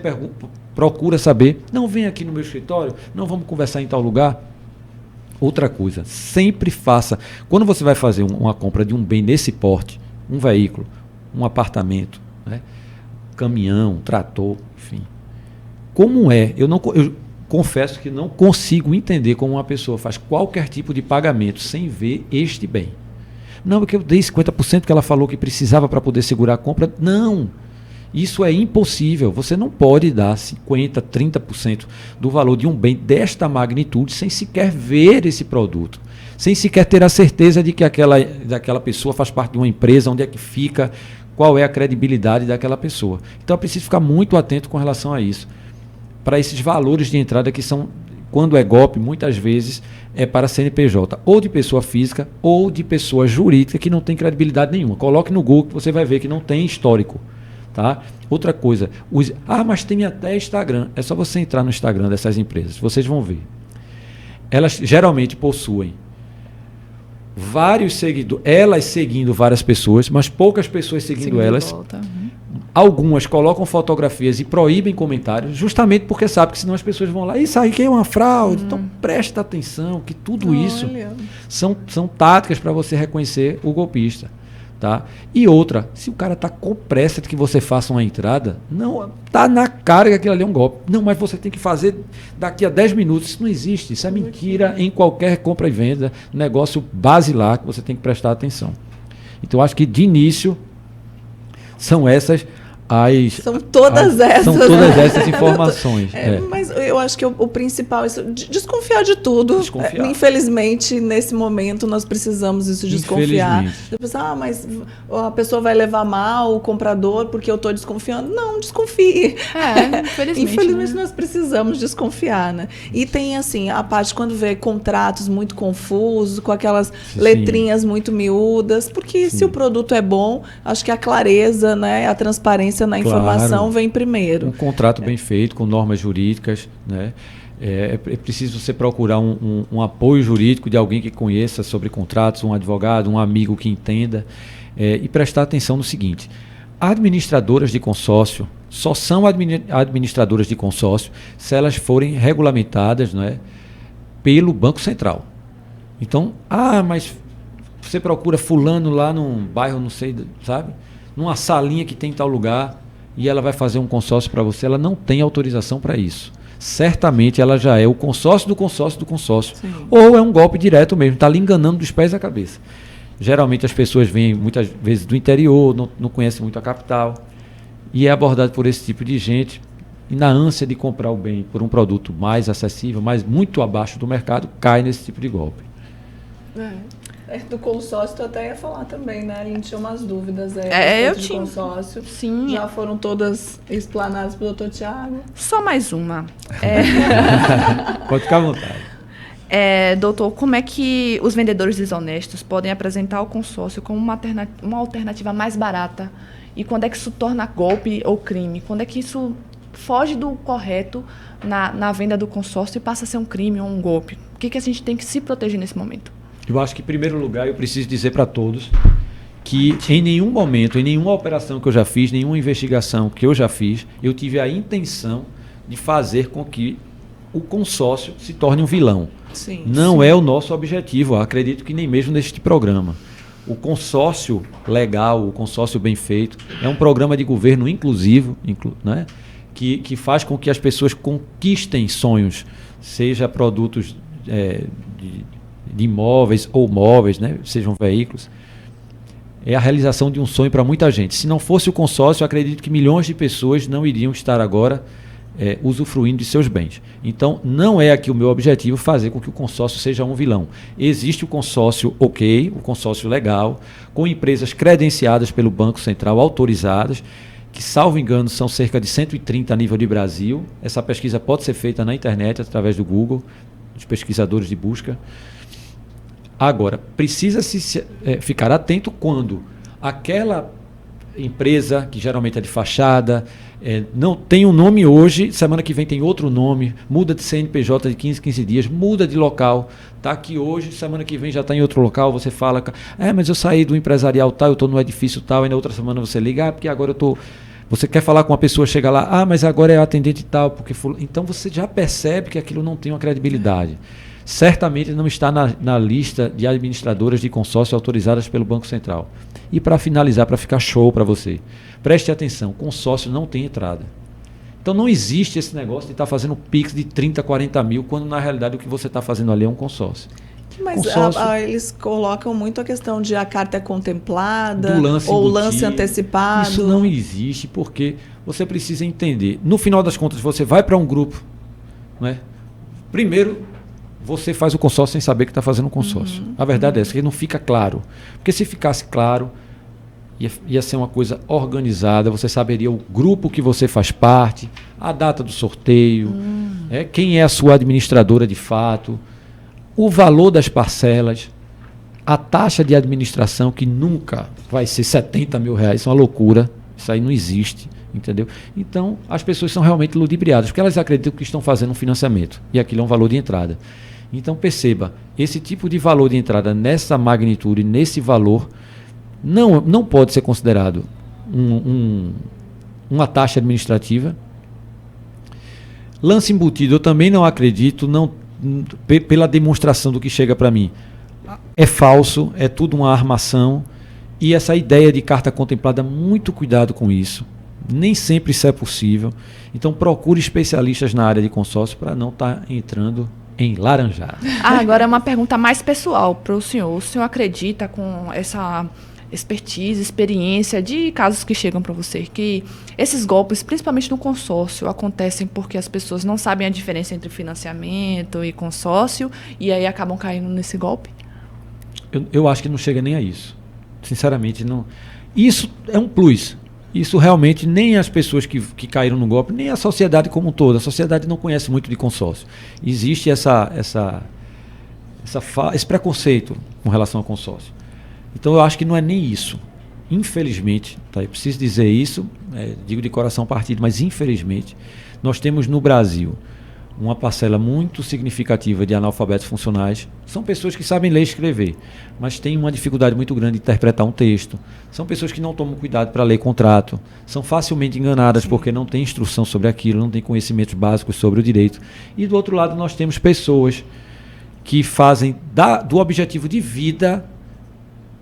S2: procura saber, não, vem aqui no meu escritório, não, vamos conversar em tal lugar. Outra coisa, sempre faça, quando você vai fazer uma compra de um bem nesse porte, um veículo, um apartamento, né, caminhão, trator, enfim, como é, eu confesso que não consigo entender como uma pessoa faz qualquer tipo de pagamento sem ver este bem. Não, porque eu dei 50% que ela falou que precisava para poder segurar a compra. Não, isso é impossível. Você não pode dar 50%, 30% do valor de um bem desta magnitude sem sequer ver esse produto, sem sequer ter a certeza de que daquela pessoa faz parte de uma empresa, onde é que fica, qual é a credibilidade daquela pessoa. Então é preciso ficar muito atento com relação a isso. Para esses valores de entrada que são, quando é golpe, muitas vezes é para CNPJ, ou de pessoa física, ou de pessoa jurídica que não tem credibilidade nenhuma. Coloque no Google que você vai ver que não tem histórico. Tá? Outra coisa, mas tem até Instagram. É só você entrar no Instagram dessas empresas, vocês vão ver. Elas geralmente possuem vários seguidores, elas seguindo várias pessoas, mas poucas pessoas seguindo elas. Algumas colocam fotografias e proíbem comentários, justamente porque sabem que senão as pessoas vão lá, isso aí que é uma fraude. Então presta atenção que tudo isso são táticas para você reconhecer o golpista. Tá? E outra, se o cara está com pressa de que você faça uma entrada, não está na cara que aquilo ali é um golpe. Não, mas você tem que fazer daqui a 10 minutos. Isso não existe, isso é mentira em qualquer compra e venda, negócio basilar que você tem que prestar atenção. Então, eu acho que de início são essas
S1: São todas
S2: essas informações.
S1: Mas eu acho que o principal é desconfiar de tudo. Infelizmente, nesse momento, nós precisamos isso, desconfiar. Depois, mas a pessoa vai levar mal o comprador porque eu estou desconfiando. Não, desconfie. Infelizmente, nós precisamos desconfiar. Né? E tem assim, a parte quando vê contratos muito confusos, com aquelas letrinhas muito miúdas, porque se o produto é bom, acho que a clareza, né, a transparência na informação vem primeiro.
S2: Um contrato bem feito, com normas jurídicas, né? É preciso você procurar um apoio jurídico de alguém que conheça sobre contratos, um advogado, um amigo que entenda, e prestar atenção no seguinte: administradoras de consórcio só são administradoras de consórcio se elas forem regulamentadas, né, pelo Banco Central. Então, mas você procura fulano lá num bairro, não sei, sabe? Numa salinha que tem em tal lugar, e ela vai fazer um consórcio para você, ela não tem autorização para isso. Certamente ela já é o consórcio do consórcio do consórcio. Sim. Ou é um golpe direto mesmo, está lhe enganando dos pés à cabeça. Geralmente as pessoas vêm muitas vezes do interior, não conhecem muito a capital, e é abordado por esse tipo de gente, e na ânsia de comprar o bem por um produto mais acessível, mas muito abaixo do mercado, cai nesse tipo de golpe.
S1: Do consórcio, tu até ia falar também, né? A gente tinha umas dúvidas
S3: eu tinha.
S1: Consórcio.
S3: Sim.
S1: Já foram todas explanadas pelo Dr. Tiago?
S3: Só mais uma.
S2: Pode ficar à vontade.
S3: Doutor, como é que os vendedores desonestos podem apresentar o consórcio como uma alternativa mais barata? E quando é que isso torna golpe ou crime? Quando é que isso foge do correto na venda do consórcio e passa a ser um crime ou um golpe? O que a gente tem que se proteger nesse momento?
S2: Eu acho que, em primeiro lugar, eu preciso dizer para todos que em nenhum momento, em nenhuma operação que eu já fiz, nenhuma investigação que eu já fiz, eu tive a intenção de fazer com que o consórcio se torne um vilão. Não é o nosso objetivo, eu acredito que nem mesmo neste programa. O consórcio legal, o consórcio bem feito, é um programa de governo inclusivo, né, que faz com que as pessoas conquistem sonhos, seja produtos de imóveis ou móveis, né, sejam veículos. é a realização de um sonho para muita gente. Se não fosse o consórcio, eu acredito que milhões de pessoas não iriam estar agora usufruindo de seus bens. Então, não é aqui o meu objetivo fazer com que o consórcio seja um vilão. Existe o consórcio ok, o consórcio legal, com empresas credenciadas pelo Banco Central, autorizadas, que, salvo engano, são cerca de 130 a nível de Brasil. Essa pesquisa pode ser feita na internet, através do Google, dos pesquisadores de busca. Agora, precisa-se ficar atento quando aquela empresa, que geralmente é de fachada, não tem um nome hoje, semana que vem tem outro nome, muda de CNPJ de 15 dias, muda de local, está aqui hoje, semana que vem já está em outro local, você fala, mas eu saí do empresarial tal, eu estou no edifício tal, e na outra semana você liga, porque agora eu estou... Você quer falar com uma pessoa, chega lá, mas agora é atendente tal, porque... Então você já percebe que aquilo não tem uma credibilidade. Certamente não está na lista de administradoras de consórcio autorizadas pelo Banco Central. E para finalizar, para ficar show para você, preste atenção, consórcio não tem entrada. Então não existe esse negócio de estar fazendo Pix de 30, 40 mil, quando na realidade o que você está fazendo ali é um consórcio.
S1: Mas eles colocam muito a questão de a carta é contemplada, ou lance antecipado.
S2: Isso não existe, porque você precisa entender. No final das contas, você vai para um grupo, né? Primeiro, você faz o consórcio sem saber que está fazendo um consórcio. A verdade é essa, que não fica claro. Porque se ficasse claro, ia ser uma coisa organizada, você saberia o grupo que você faz parte, a data do sorteio, quem é a sua administradora de fato, o valor das parcelas, a taxa de administração, que nunca vai ser 70 mil reais, isso é uma loucura, isso aí não existe. Entendeu? Então, as pessoas são realmente ludibriadas, porque elas acreditam que estão fazendo um financiamento, e aquilo é um valor de entrada. Então, perceba, esse tipo de valor de entrada nessa magnitude, nesse valor, não pode ser considerado uma taxa administrativa. Lance embutido, eu também não acredito, pela demonstração do que chega para mim. É falso, é tudo uma armação, e essa ideia de carta contemplada, muito cuidado com isso. Nem sempre isso é possível. Então procure especialistas na área de consórcio para não estar entrando em laranjada.
S3: Agora é uma pergunta mais pessoal para o senhor. O senhor acredita, com essa expertise, experiência de casos que chegam para você, que esses golpes, principalmente no consórcio, acontecem porque as pessoas não sabem a diferença entre financiamento e consórcio e aí acabam caindo nesse golpe?
S2: Eu acho que não chega nem a isso. Sinceramente, não. Isso é um plus. Isso realmente nem as pessoas que caíram no golpe, nem a sociedade como um todo. A sociedade não conhece muito de consórcio. Existe esse preconceito com relação ao consórcio. Então eu acho que não é nem isso. Infelizmente, tá? Eu preciso dizer isso, digo de coração partido, mas infelizmente nós temos no Brasil uma parcela muito significativa de analfabetos funcionais. São pessoas que sabem ler e escrever, mas têm uma dificuldade muito grande de interpretar um texto. São pessoas que não tomam cuidado para ler contrato. São facilmente enganadas porque não têm instrução sobre aquilo, não têm conhecimentos básicos sobre o direito. E do outro lado nós temos pessoas que fazem do objetivo de vida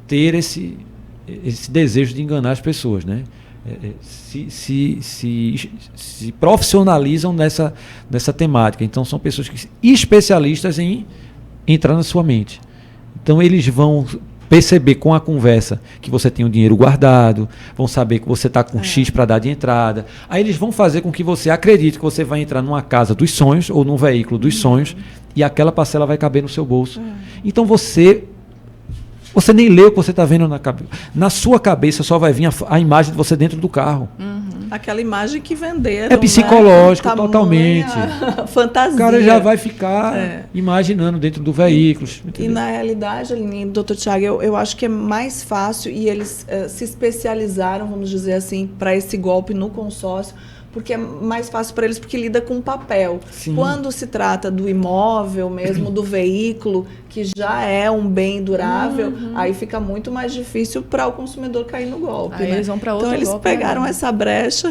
S2: ter esse desejo de enganar as pessoas, né? Se profissionalizam nessa temática. Então são pessoas que especialistas em entrar na sua mente. Então eles vão perceber com a conversa que você tem o dinheiro guardado, vão saber que você está com X para dar de entrada. Aí eles vão fazer com que você acredite que você vai entrar numa casa dos sonhos ou num veículo dos sonhos e aquela parcela vai caber no seu bolso. Então você nem lê o que você está vendo na cabeça. Na sua cabeça só vai vir a imagem de você dentro do carro.
S1: Aquela imagem que venderam.
S2: É psicológico, né? Totalmente.
S1: Fantasia.
S2: O cara já vai ficar imaginando dentro do veículo.
S1: E na realidade, Aline, doutor Tiago, eu acho que é mais fácil, e eles se especializaram, vamos dizer assim, para esse golpe no consórcio, porque é mais fácil para eles, porque lida com papel.
S2: Sim.
S1: Quando se trata do imóvel mesmo, do veículo, que já é um bem durável, aí fica muito mais difícil para o consumidor cair no golpe.
S3: Aí
S1: né?
S3: eles vão para outro
S1: golpe. Então eles pegaram essa brecha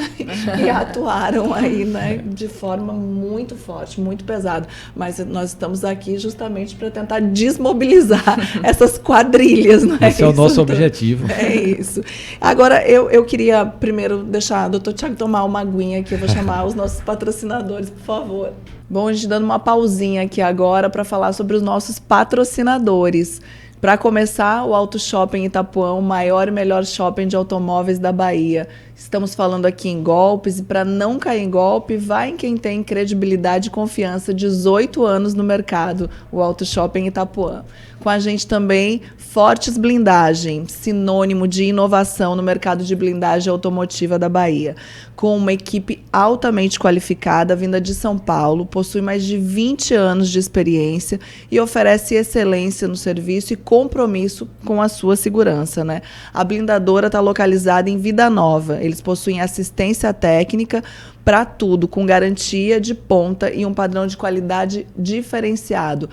S1: e atuaram aí, né, de forma muito forte, muito pesada. Mas nós estamos aqui justamente para tentar desmobilizar essas quadrilhas. Não é
S2: Esse é o nosso objetivo.
S1: É isso. Agora, eu queria primeiro deixar o doutor Tiago tomar uma aguinha aqui. Eu vou chamar os nossos patrocinadores, por favor. Bom, a gente dando uma pausinha aqui agora para falar sobre os nossos patrocinadores. Para começar, o Auto Shopping Itapuã, o maior e melhor shopping de automóveis da Bahia. Estamos falando aqui em golpes, e para não cair em golpe, vai em quem tem credibilidade e confiança, 18 anos no mercado, o Auto Shopping Itapuã. Com a gente também, Fortes Blindagem, sinônimo de inovação no mercado de blindagem automotiva da Bahia. Com uma equipe altamente qualificada, vinda de São Paulo, possui mais de 20 anos de experiência e oferece excelência no serviço e compromisso com a sua segurança, né? A blindadora está localizada em Vida Nova. Eles possuem assistência técnica para tudo, com garantia de ponta e um padrão de qualidade diferenciado.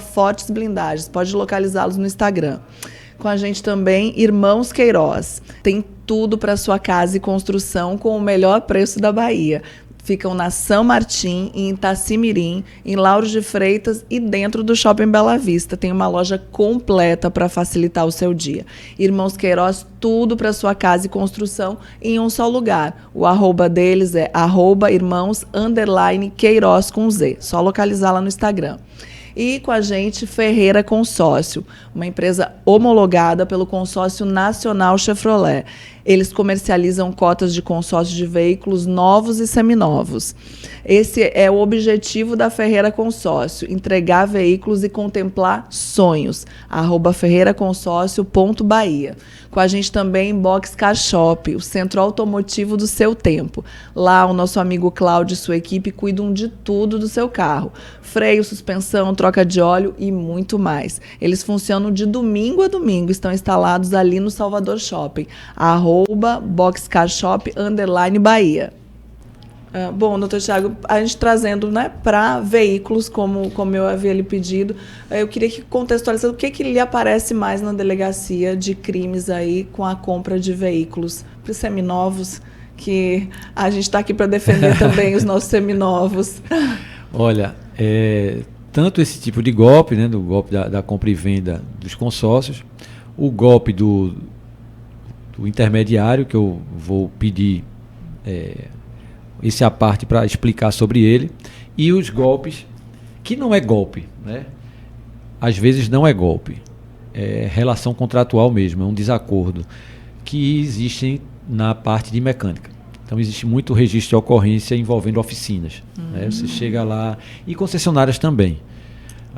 S1: @Fortes Blindagens. Pode localizá-los no Instagram. Com a gente também, Irmãos Queiroz. Tem tudo para sua casa e construção com o melhor preço da Bahia. Ficam na São Martim, em Itacimirim, em Lauro de Freitas e dentro do Shopping Bela Vista. Tem uma loja completa para facilitar o seu dia. Irmãos Queiroz, tudo para sua casa e construção em um só lugar. O @ deles é @irmãos_Queiroz com Z. Só localizar lá no Instagram. E com a gente, Ferreira Consórcio, uma empresa homologada pelo Consórcio Nacional Chevrolet. Eles comercializam cotas de consórcio de veículos novos e seminovos. Esse é o objetivo da Ferreira Consórcio, entregar veículos e contemplar sonhos. @ferreiraconsórcio.bahia. Com a gente também, Box Car Shop, o centro automotivo do seu tempo. Lá, o nosso amigo Cláudio e sua equipe cuidam de tudo do seu carro. Freio, suspensão, troca de óleo e muito mais. Eles funcionam de domingo a domingo, estão instalados ali no Salvador Shopping. @BoxCarShop_Bahia. Bom, doutor Thiago, a gente trazendo, né, para veículos, como eu havia lhe pedido, eu queria que contextualizasse o que lhe aparece mais na delegacia de crimes aí com a compra de veículos para os seminovos, que a gente está aqui para defender também os nossos seminovos.
S2: Olha, tanto esse tipo de golpe, né, do golpe da compra e venda dos consórcios, o golpe do intermediário, que eu vou pedir esse à parte para explicar sobre ele, e os golpes, que não é golpe, né? Às vezes não é golpe, é relação contratual mesmo, é um desacordo, que existem na parte de mecânica. Então existe muito registro de ocorrência envolvendo oficinas. Né? Você chega lá, e concessionárias também.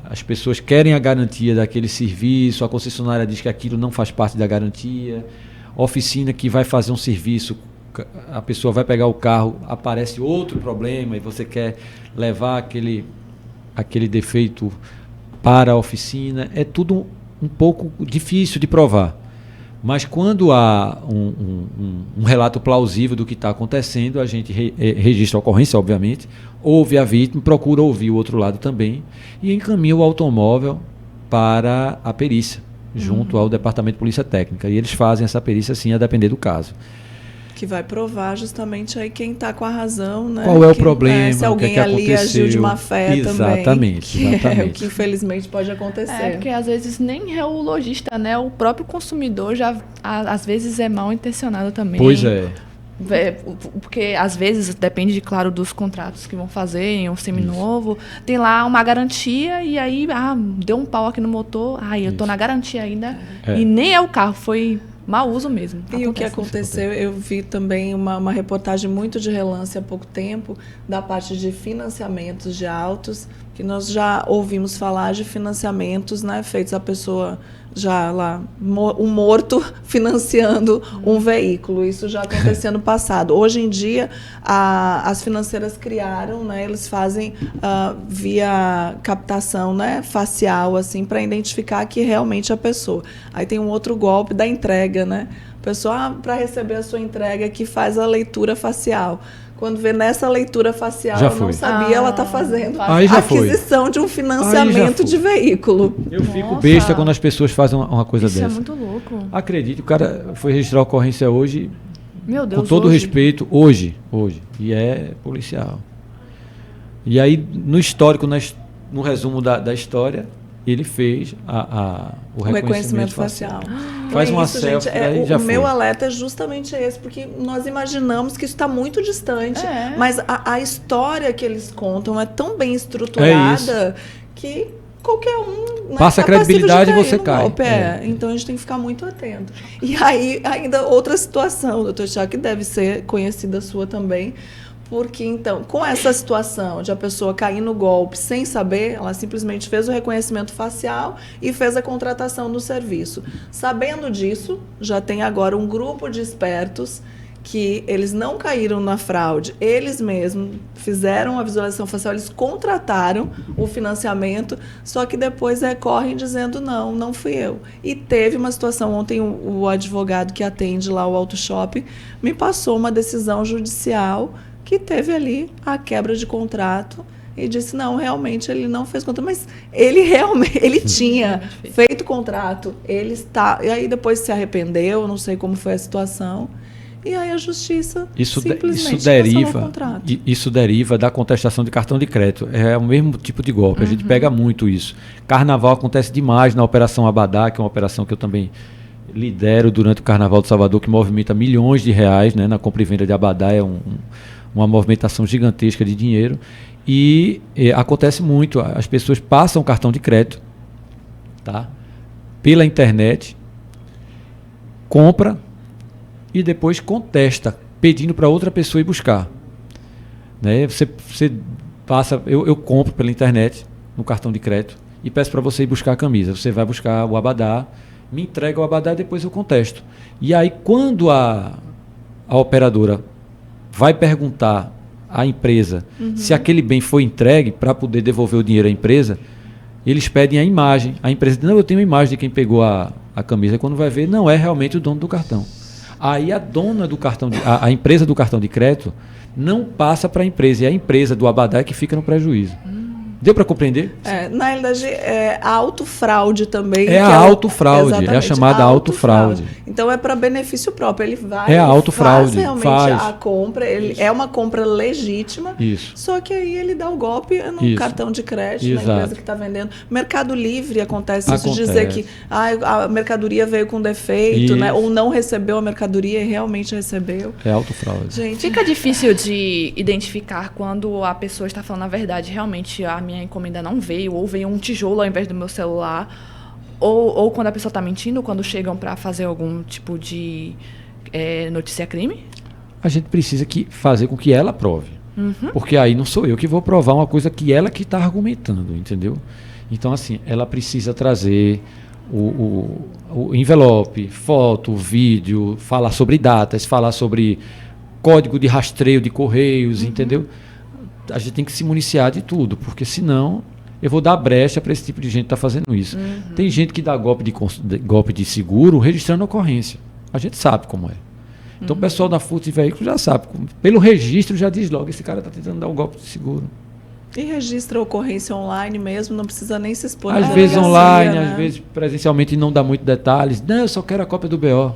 S2: As pessoas querem a garantia daquele serviço, a concessionária diz que aquilo não faz parte da garantia, oficina que vai fazer um serviço, a pessoa vai pegar o carro, aparece outro problema e você quer levar aquele defeito para a oficina. É tudo um pouco difícil de provar. Mas quando há um relato plausível do que está acontecendo, a gente registra a ocorrência, obviamente, ouve a vítima, procura ouvir o outro lado também e encaminha o automóvel para a perícia, junto ao Departamento de Polícia Técnica. E eles fazem essa perícia, sim, a depender do caso.
S1: Que vai provar justamente aí quem está com a razão, né?
S2: Qual é o problema,
S1: se alguém ali agiu de má fé
S2: exatamente,
S1: também.
S2: Exatamente.
S1: É o que infelizmente pode acontecer.
S3: Porque às vezes nem é o lojista, né? O próprio consumidor já às vezes é mal intencionado também.
S2: Pois é.
S3: Porque às vezes, depende, claro, dos contratos que vão fazer em um seminovo, tem lá uma garantia e aí, deu um pau aqui no motor, eu tô na garantia ainda, e nem é o carro, foi mau uso mesmo.
S1: E o que aconteceu, eu vi também uma reportagem muito de relance há pouco tempo, da parte de financiamentos de autos, que nós já ouvimos falar de financiamentos, né, feitos a pessoa já lá, um morto financiando um veículo. Isso já acontecia no passado. Hoje em dia, as financeiras criaram, né, eles fazem via captação, né, facial, assim, para identificar que realmente é a pessoa. Aí tem um outro golpe da entrega, né? A pessoa, para receber a sua entrega, que faz a leitura facial. Quando vê nessa leitura facial,
S2: já
S1: eu não sabia, ela está fazendo a aquisição de um financiamento de veículo.
S2: Eu fico besta quando as pessoas fazem uma coisa dessa.
S3: Isso é muito louco.
S2: Acredite, o cara foi registrar a ocorrência hoje,
S3: meu Deus,
S2: com todo respeito, hoje, e é policial. E aí, no histórico, no resumo da história, ele fez o reconhecimento facial. Faz uma selfie, aí já foi. O
S1: meu alerta é justamente esse, porque nós imaginamos que isso está muito distante, mas a história que eles contam é tão bem estruturada que qualquer um, né,
S2: passa a credibilidade e você
S1: no
S2: cai.
S1: golpe, Então a gente tem que ficar muito atento. E aí, ainda outra situação, doutor Tiago, que deve ser conhecida sua também, porque então, com essa situação de a pessoa cair no golpe sem saber, ela simplesmente fez o reconhecimento facial e fez a contratação do serviço. Sabendo disso, já tem agora um grupo de espertos que eles não caíram na fraude, eles mesmos fizeram a visualização facial, eles contrataram o financiamento, só que depois recorrem dizendo não fui eu. E teve uma situação, ontem o advogado que atende lá o Auto Shopping me passou uma decisão judicial que teve ali a quebra de contrato e disse, não, realmente ele não fez contrato, mas ele realmente, ele tinha feito contrato, ele está, e aí depois se arrependeu, não sei como foi a situação. E aí a justiça simplesmente cancelou o contrato.
S2: Isso deriva da contestação de cartão de crédito. É o mesmo tipo de golpe. A gente pega muito isso. Carnaval acontece demais na Operação Abadá, que é uma operação que eu também lidero durante o Carnaval de Salvador, que movimenta milhões de reais, né, na compra e venda de Abadá. É uma movimentação gigantesca de dinheiro. E acontece muito. As pessoas passam o cartão de crédito, tá, pela internet, compra e depois contesta, pedindo para outra pessoa ir buscar. Né? Você passa, eu compro pela internet, no cartão de crédito, e peço para você ir buscar a camisa. Você vai buscar o abadá, me entrega o abadá e depois eu contesto. E aí, quando a operadora vai perguntar à empresa se aquele bem foi entregue para poder devolver o dinheiro à empresa, eles pedem a imagem. A empresa diz, não, eu tenho a imagem de quem pegou a camisa. Quando vai ver, não é realmente o dono do cartão. Aí a dona do cartão, a empresa do cartão de crédito não passa para a empresa, e a empresa do abadá é que fica no prejuízo. Deu para compreender?
S1: Na realidade, a autofraude também.
S2: É a autofraude, é a chamada autofraude.
S1: Então é para benefício próprio. Ele vai,
S2: é a autofraude,
S1: faz realmente a compra, é uma compra legítima.
S2: Isso.
S1: Só que aí ele dá o golpe no cartão de crédito, na empresa que está vendendo. Mercado Livre acontece isso, dizer que a mercadoria veio com defeito, né, ou não recebeu a mercadoria e realmente recebeu.
S2: É autofraude.
S3: Gente, fica difícil de identificar quando a pessoa está falando a verdade. Realmente a minha encomenda não veio, ou veio um tijolo ao invés do meu celular, ou quando a pessoa está mentindo, quando chegam para fazer algum tipo de notícia crime?
S2: A gente precisa fazer com que ela prove. Porque aí não sou eu que vou provar uma coisa que ela que está argumentando, entendeu? Então, assim, ela precisa trazer o envelope, foto, vídeo, falar sobre datas, falar sobre código de rastreio de correios, entendeu? A gente tem que se municiar de tudo, porque senão eu vou dar brecha para esse tipo de gente que está fazendo isso. Tem gente que dá golpe de seguro registrando ocorrência. A gente sabe como é. Então o pessoal da Furto de Veículos já sabe. Pelo registro já diz logo, esse cara está tentando dar um golpe de seguro.
S1: E registra a ocorrência online mesmo, não precisa nem se expor.
S2: Às vezes online, né? Às vezes presencialmente não dá muito detalhes. Não, eu só quero a cópia do BO.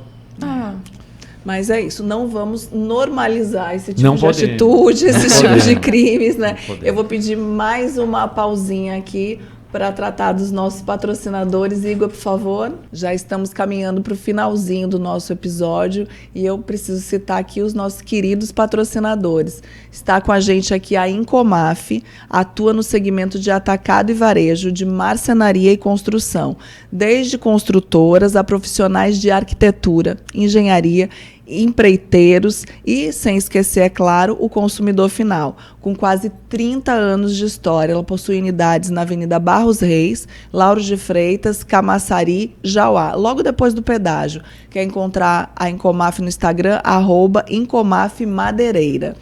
S1: Mas é isso, não vamos normalizar esse tipo de atitude, esse tipo de crimes, né? Eu vou pedir mais uma pausinha aqui para tratar dos nossos patrocinadores. Igor, por favor, já estamos caminhando para o finalzinho do nosso episódio e eu preciso citar aqui os nossos queridos patrocinadores. Está com a gente aqui a Incomaf, atua no segmento de atacado e varejo, de marcenaria e construção, desde construtoras a profissionais de arquitetura, engenharia, empreiteiros e, sem esquecer, é claro, o consumidor final. Com quase 30 anos de história, ela possui unidades na Avenida Barros Reis, Lauro de Freitas, Camaçari, Jauá, logo depois do pedágio. Quer encontrar a Incomaf no Instagram, @IncomafMadeireira.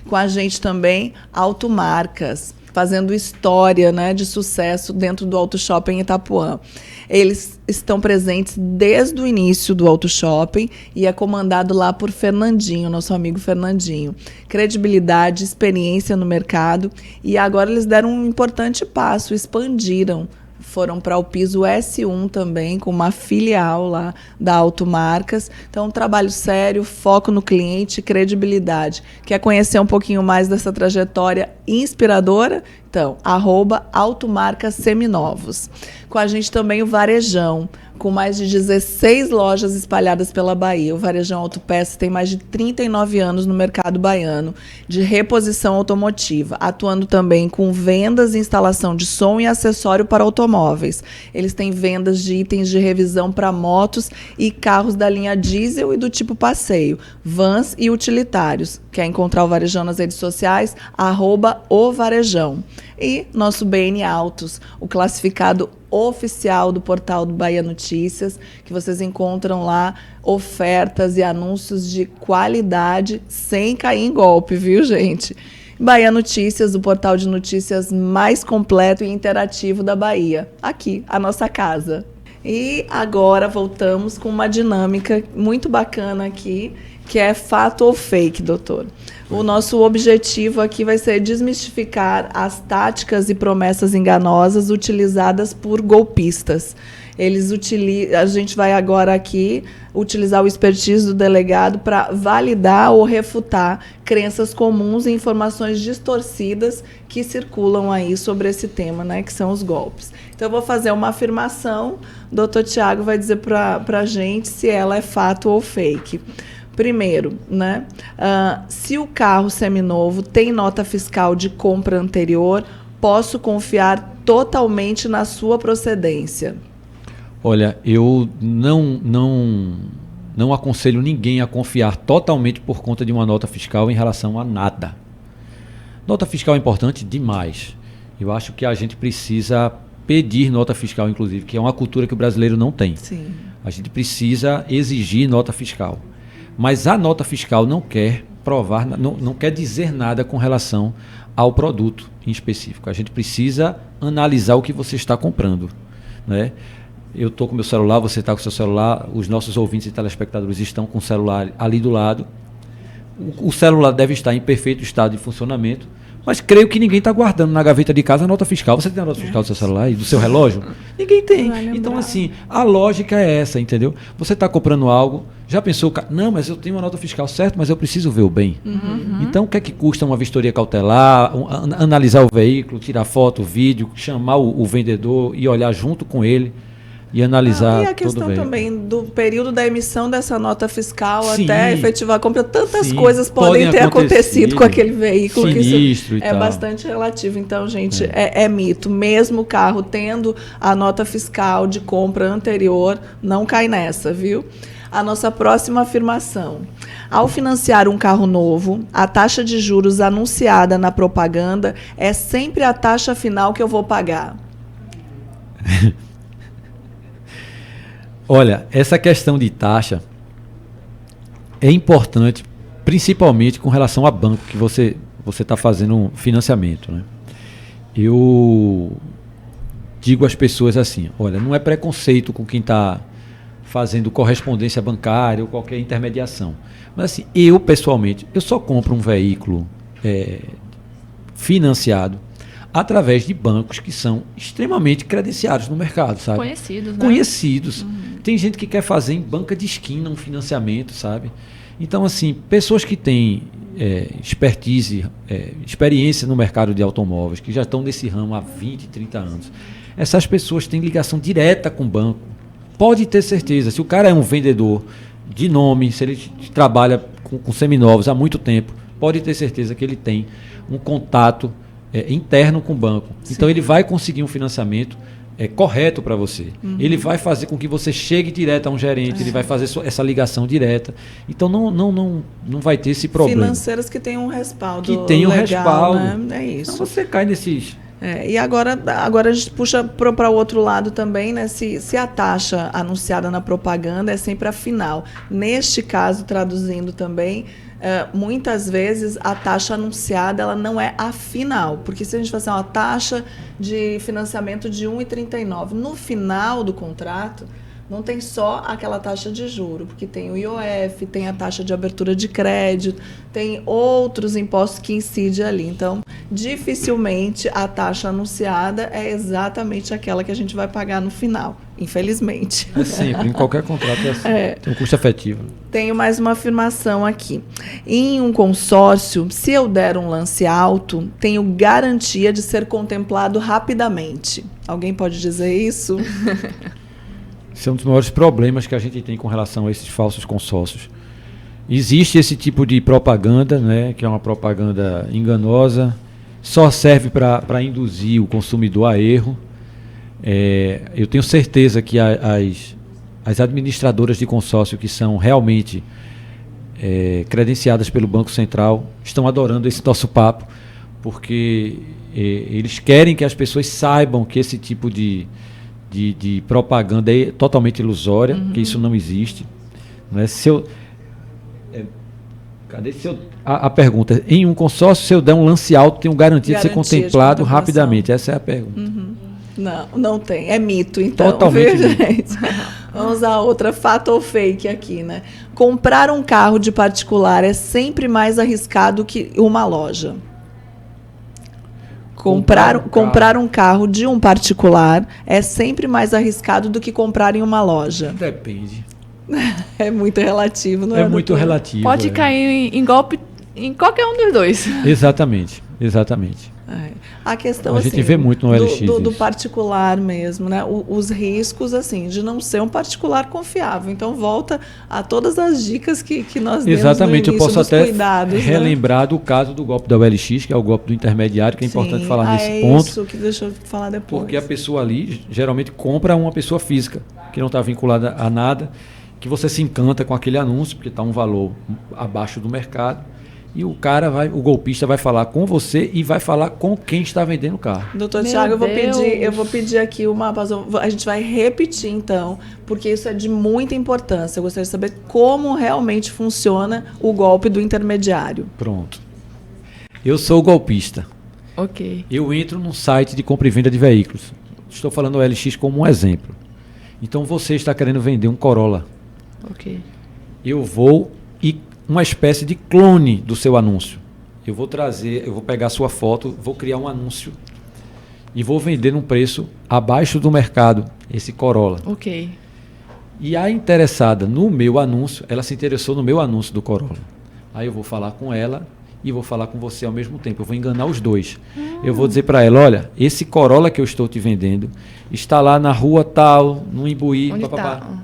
S1: Com a gente também, Automarcas, fazendo história, né, de sucesso dentro do Auto Shopping Itapuã. Eles estão presentes desde o início do Auto Shopping e é comandado lá por Fernandinho, nosso amigo Fernandinho. Credibilidade, experiência no mercado, e agora eles deram um importante passo, expandiram. Foram para o piso S1 também, com uma filial lá da Automarcas. Então, um trabalho sério, foco no cliente, credibilidade. Quer conhecer um pouquinho mais dessa trajetória inspiradora? Então, @Automarcas Seminovos. Com a gente também o Varejão, com mais de 16 lojas espalhadas pela Bahia. O Varejão Autopeças tem mais de 39 anos no mercado baiano de reposição automotiva, atuando também com vendas e instalação de som e acessório para automóveis. Eles têm vendas de itens de revisão para motos e carros da linha diesel e do tipo passeio, vans e utilitários. Quer encontrar o Varejão nas redes sociais? @ovarejão. E nosso BN Autos, o classificado oficial do portal do Bahia Notícias, que vocês encontram lá ofertas e anúncios de qualidade sem cair em golpe, viu, gente? Bahia Notícias, o portal de notícias mais completo e interativo da Bahia. Aqui, a nossa casa. E agora voltamos com uma dinâmica muito bacana aqui, que é fato ou fake, doutor. O nosso objetivo aqui vai ser desmistificar as táticas e promessas enganosas utilizadas por golpistas. A gente vai agora aqui utilizar o expertise do delegado para validar ou refutar crenças comuns e informações distorcidas que circulam aí sobre esse tema, né, que são os golpes. Então, eu vou fazer uma afirmação, o doutor Tiago vai dizer para a gente se ela é fato ou fake. Primeiro, né, se o carro seminovo tem nota fiscal de compra anterior, posso confiar totalmente na sua procedência?
S2: Olha, eu não aconselho ninguém a confiar totalmente por conta de uma nota fiscal em relação a nada. Nota fiscal é importante demais. Eu acho que a gente precisa pedir nota fiscal, inclusive, que é uma cultura que o brasileiro não tem.
S1: Sim.
S2: A gente precisa exigir nota fiscal. Mas a nota fiscal não quer provar, não quer dizer nada com relação ao produto em específico. A gente precisa analisar o que você está comprando, né? Eu estou com o meu celular, você está com o seu celular, os nossos ouvintes e telespectadores estão com o celular ali do lado. O celular deve estar em perfeito estado de funcionamento, mas creio que ninguém está guardando na gaveta de casa a nota fiscal. Você tem a nota fiscal do seu celular e do seu relógio? Ninguém tem. Então, assim, a lógica é essa, entendeu? Você está comprando algo, já pensou, não, mas eu tenho uma nota fiscal, certo, mas eu preciso ver o bem. Então, o que é que custa uma vistoria cautelar, analisar o veículo, tirar foto, vídeo, chamar o vendedor e olhar junto com ele e analisar.
S1: E a questão
S2: todo
S1: também do período da emissão dessa nota fiscal
S2: Sim.
S1: até efetivar a compra, tantas
S2: Sim.
S1: coisas podem ter acontecido com aquele veículo.
S2: Sinistro
S1: que isso é bastante relativo. Então, gente, é mito. Mesmo o carro tendo a nota fiscal de compra anterior, não cai nessa, viu? A nossa próxima afirmação. Ao financiar um carro novo, a taxa de juros anunciada na propaganda é sempre a taxa final que eu vou pagar.
S2: Olha, essa questão de taxa é importante, principalmente com relação a banco, que você está fazendo um financiamento, né? Eu digo às pessoas assim, olha, não é preconceito com quem está fazendo correspondência bancária ou qualquer intermediação. Mas assim, eu pessoalmente, eu só compro um veículo financiado através de bancos que são extremamente credenciados no mercado, sabe?
S3: Conhecidos, né?
S2: Conhecidos. Tem gente que quer fazer em banca de esquina um financiamento, sabe? Então, assim, pessoas que têm expertise, experiência no mercado de automóveis, que já estão nesse ramo há 20, 30 anos, essas pessoas têm ligação direta com o banco. Pode ter certeza, se o cara é um vendedor de nome, se ele trabalha com seminovos há muito tempo, pode ter certeza que ele tem um contato interno com o banco.
S1: Sim.
S2: Então ele vai conseguir um financiamento correto para você. Ele vai fazer com que você chegue direto a um gerente, ele vai fazer essa ligação direta. Então não vai ter esse problema.
S1: Financeiras que tenham um respaldo
S2: que tenham
S1: legal,
S2: respaldo.
S1: né? É isso.
S2: Então você cai nesses...
S1: E agora a gente puxa para o outro lado também, né? Se a taxa anunciada na propaganda é sempre a final. Neste caso, traduzindo também, muitas vezes a taxa anunciada ela não é a final, porque se a gente fazer uma taxa de financiamento de 1,39, no final do contrato não tem só aquela taxa de juro, porque tem o IOF, tem a taxa de abertura de crédito, tem outros impostos que incidem ali. Então, dificilmente a taxa anunciada é exatamente aquela que a gente vai pagar no final, infelizmente.
S2: É sempre, em qualquer contrato é assim. Tem um custo efetivo.
S1: Tenho mais uma afirmação aqui. Em um consórcio, se eu der um lance alto, tenho garantia de ser contemplado rapidamente. Alguém pode dizer isso?
S2: Esse é um dos maiores problemas que a gente tem com relação a esses falsos consórcios. Existe esse tipo de propaganda, né, que é uma propaganda enganosa, só serve para induzir o consumidor a erro. Eu tenho certeza que as administradoras de consórcio que são realmente credenciadas pelo Banco Central estão adorando esse nosso papo, porque eles querem que as pessoas saibam que esse tipo de propaganda é totalmente ilusória, que isso não existe. Não é? A pergunta, em um consórcio, se eu der um lance alto, tenho garantia de ser contemplado rapidamente? Essa é a pergunta.
S1: Não tem. É mito, então.
S2: Totalmente
S1: viu,
S2: mito.
S1: gente? Vamos a outra, fato ou fake aqui, né? Comprar um carro de particular é sempre mais arriscado que uma loja. Comprar um carro de um particular é sempre mais arriscado do que comprar em uma loja.
S2: Depende.
S1: É muito relativo, não é?
S2: É muito relativo.
S3: Pode cair em golpe em qualquer um dos dois.
S2: Exatamente.
S1: A questão,
S2: a gente vê muito no LX
S1: do particular mesmo, né? Os riscos, assim, de não ser um particular confiável. Então, volta a todas as dicas que nós demos.
S2: Exatamente,
S1: no início,
S2: eu posso até
S1: cuidados,
S2: relembrar do caso do golpe da OLX, que é o golpe do intermediário, que é importante falar nesse ponto.
S1: Isso que deixa eu falar depois.
S2: Porque a pessoa ali geralmente compra uma pessoa física, que não está vinculada a nada, que você se encanta com aquele anúncio, porque está um valor abaixo do mercado. E o golpista vai falar com você e vai falar com quem está vendendo o carro.
S1: Doutor Tiago, eu vou pedir aqui a gente vai repetir então, porque isso é de muita importância. Eu gostaria de saber como realmente funciona o golpe do intermediário.
S2: Pronto. Eu sou o golpista.
S3: Ok.
S2: Eu entro num site de compra e venda de veículos. Estou falando o LX como um exemplo. Então você está querendo vender um Corolla.
S3: Ok.
S2: Eu vou uma espécie de clone do seu anúncio. Eu vou pegar a sua foto, vou criar um anúncio e vou vender num preço abaixo do mercado esse Corolla.
S3: Ok.
S2: E a interessada no meu anúncio, ela se interessou no meu anúncio do Corolla. Aí eu vou falar com ela e vou falar com você ao mesmo tempo. Eu vou enganar os dois. Eu vou dizer para ela, olha, esse Corolla que eu estou te vendendo está lá na rua tal, no Imbuí, papapá.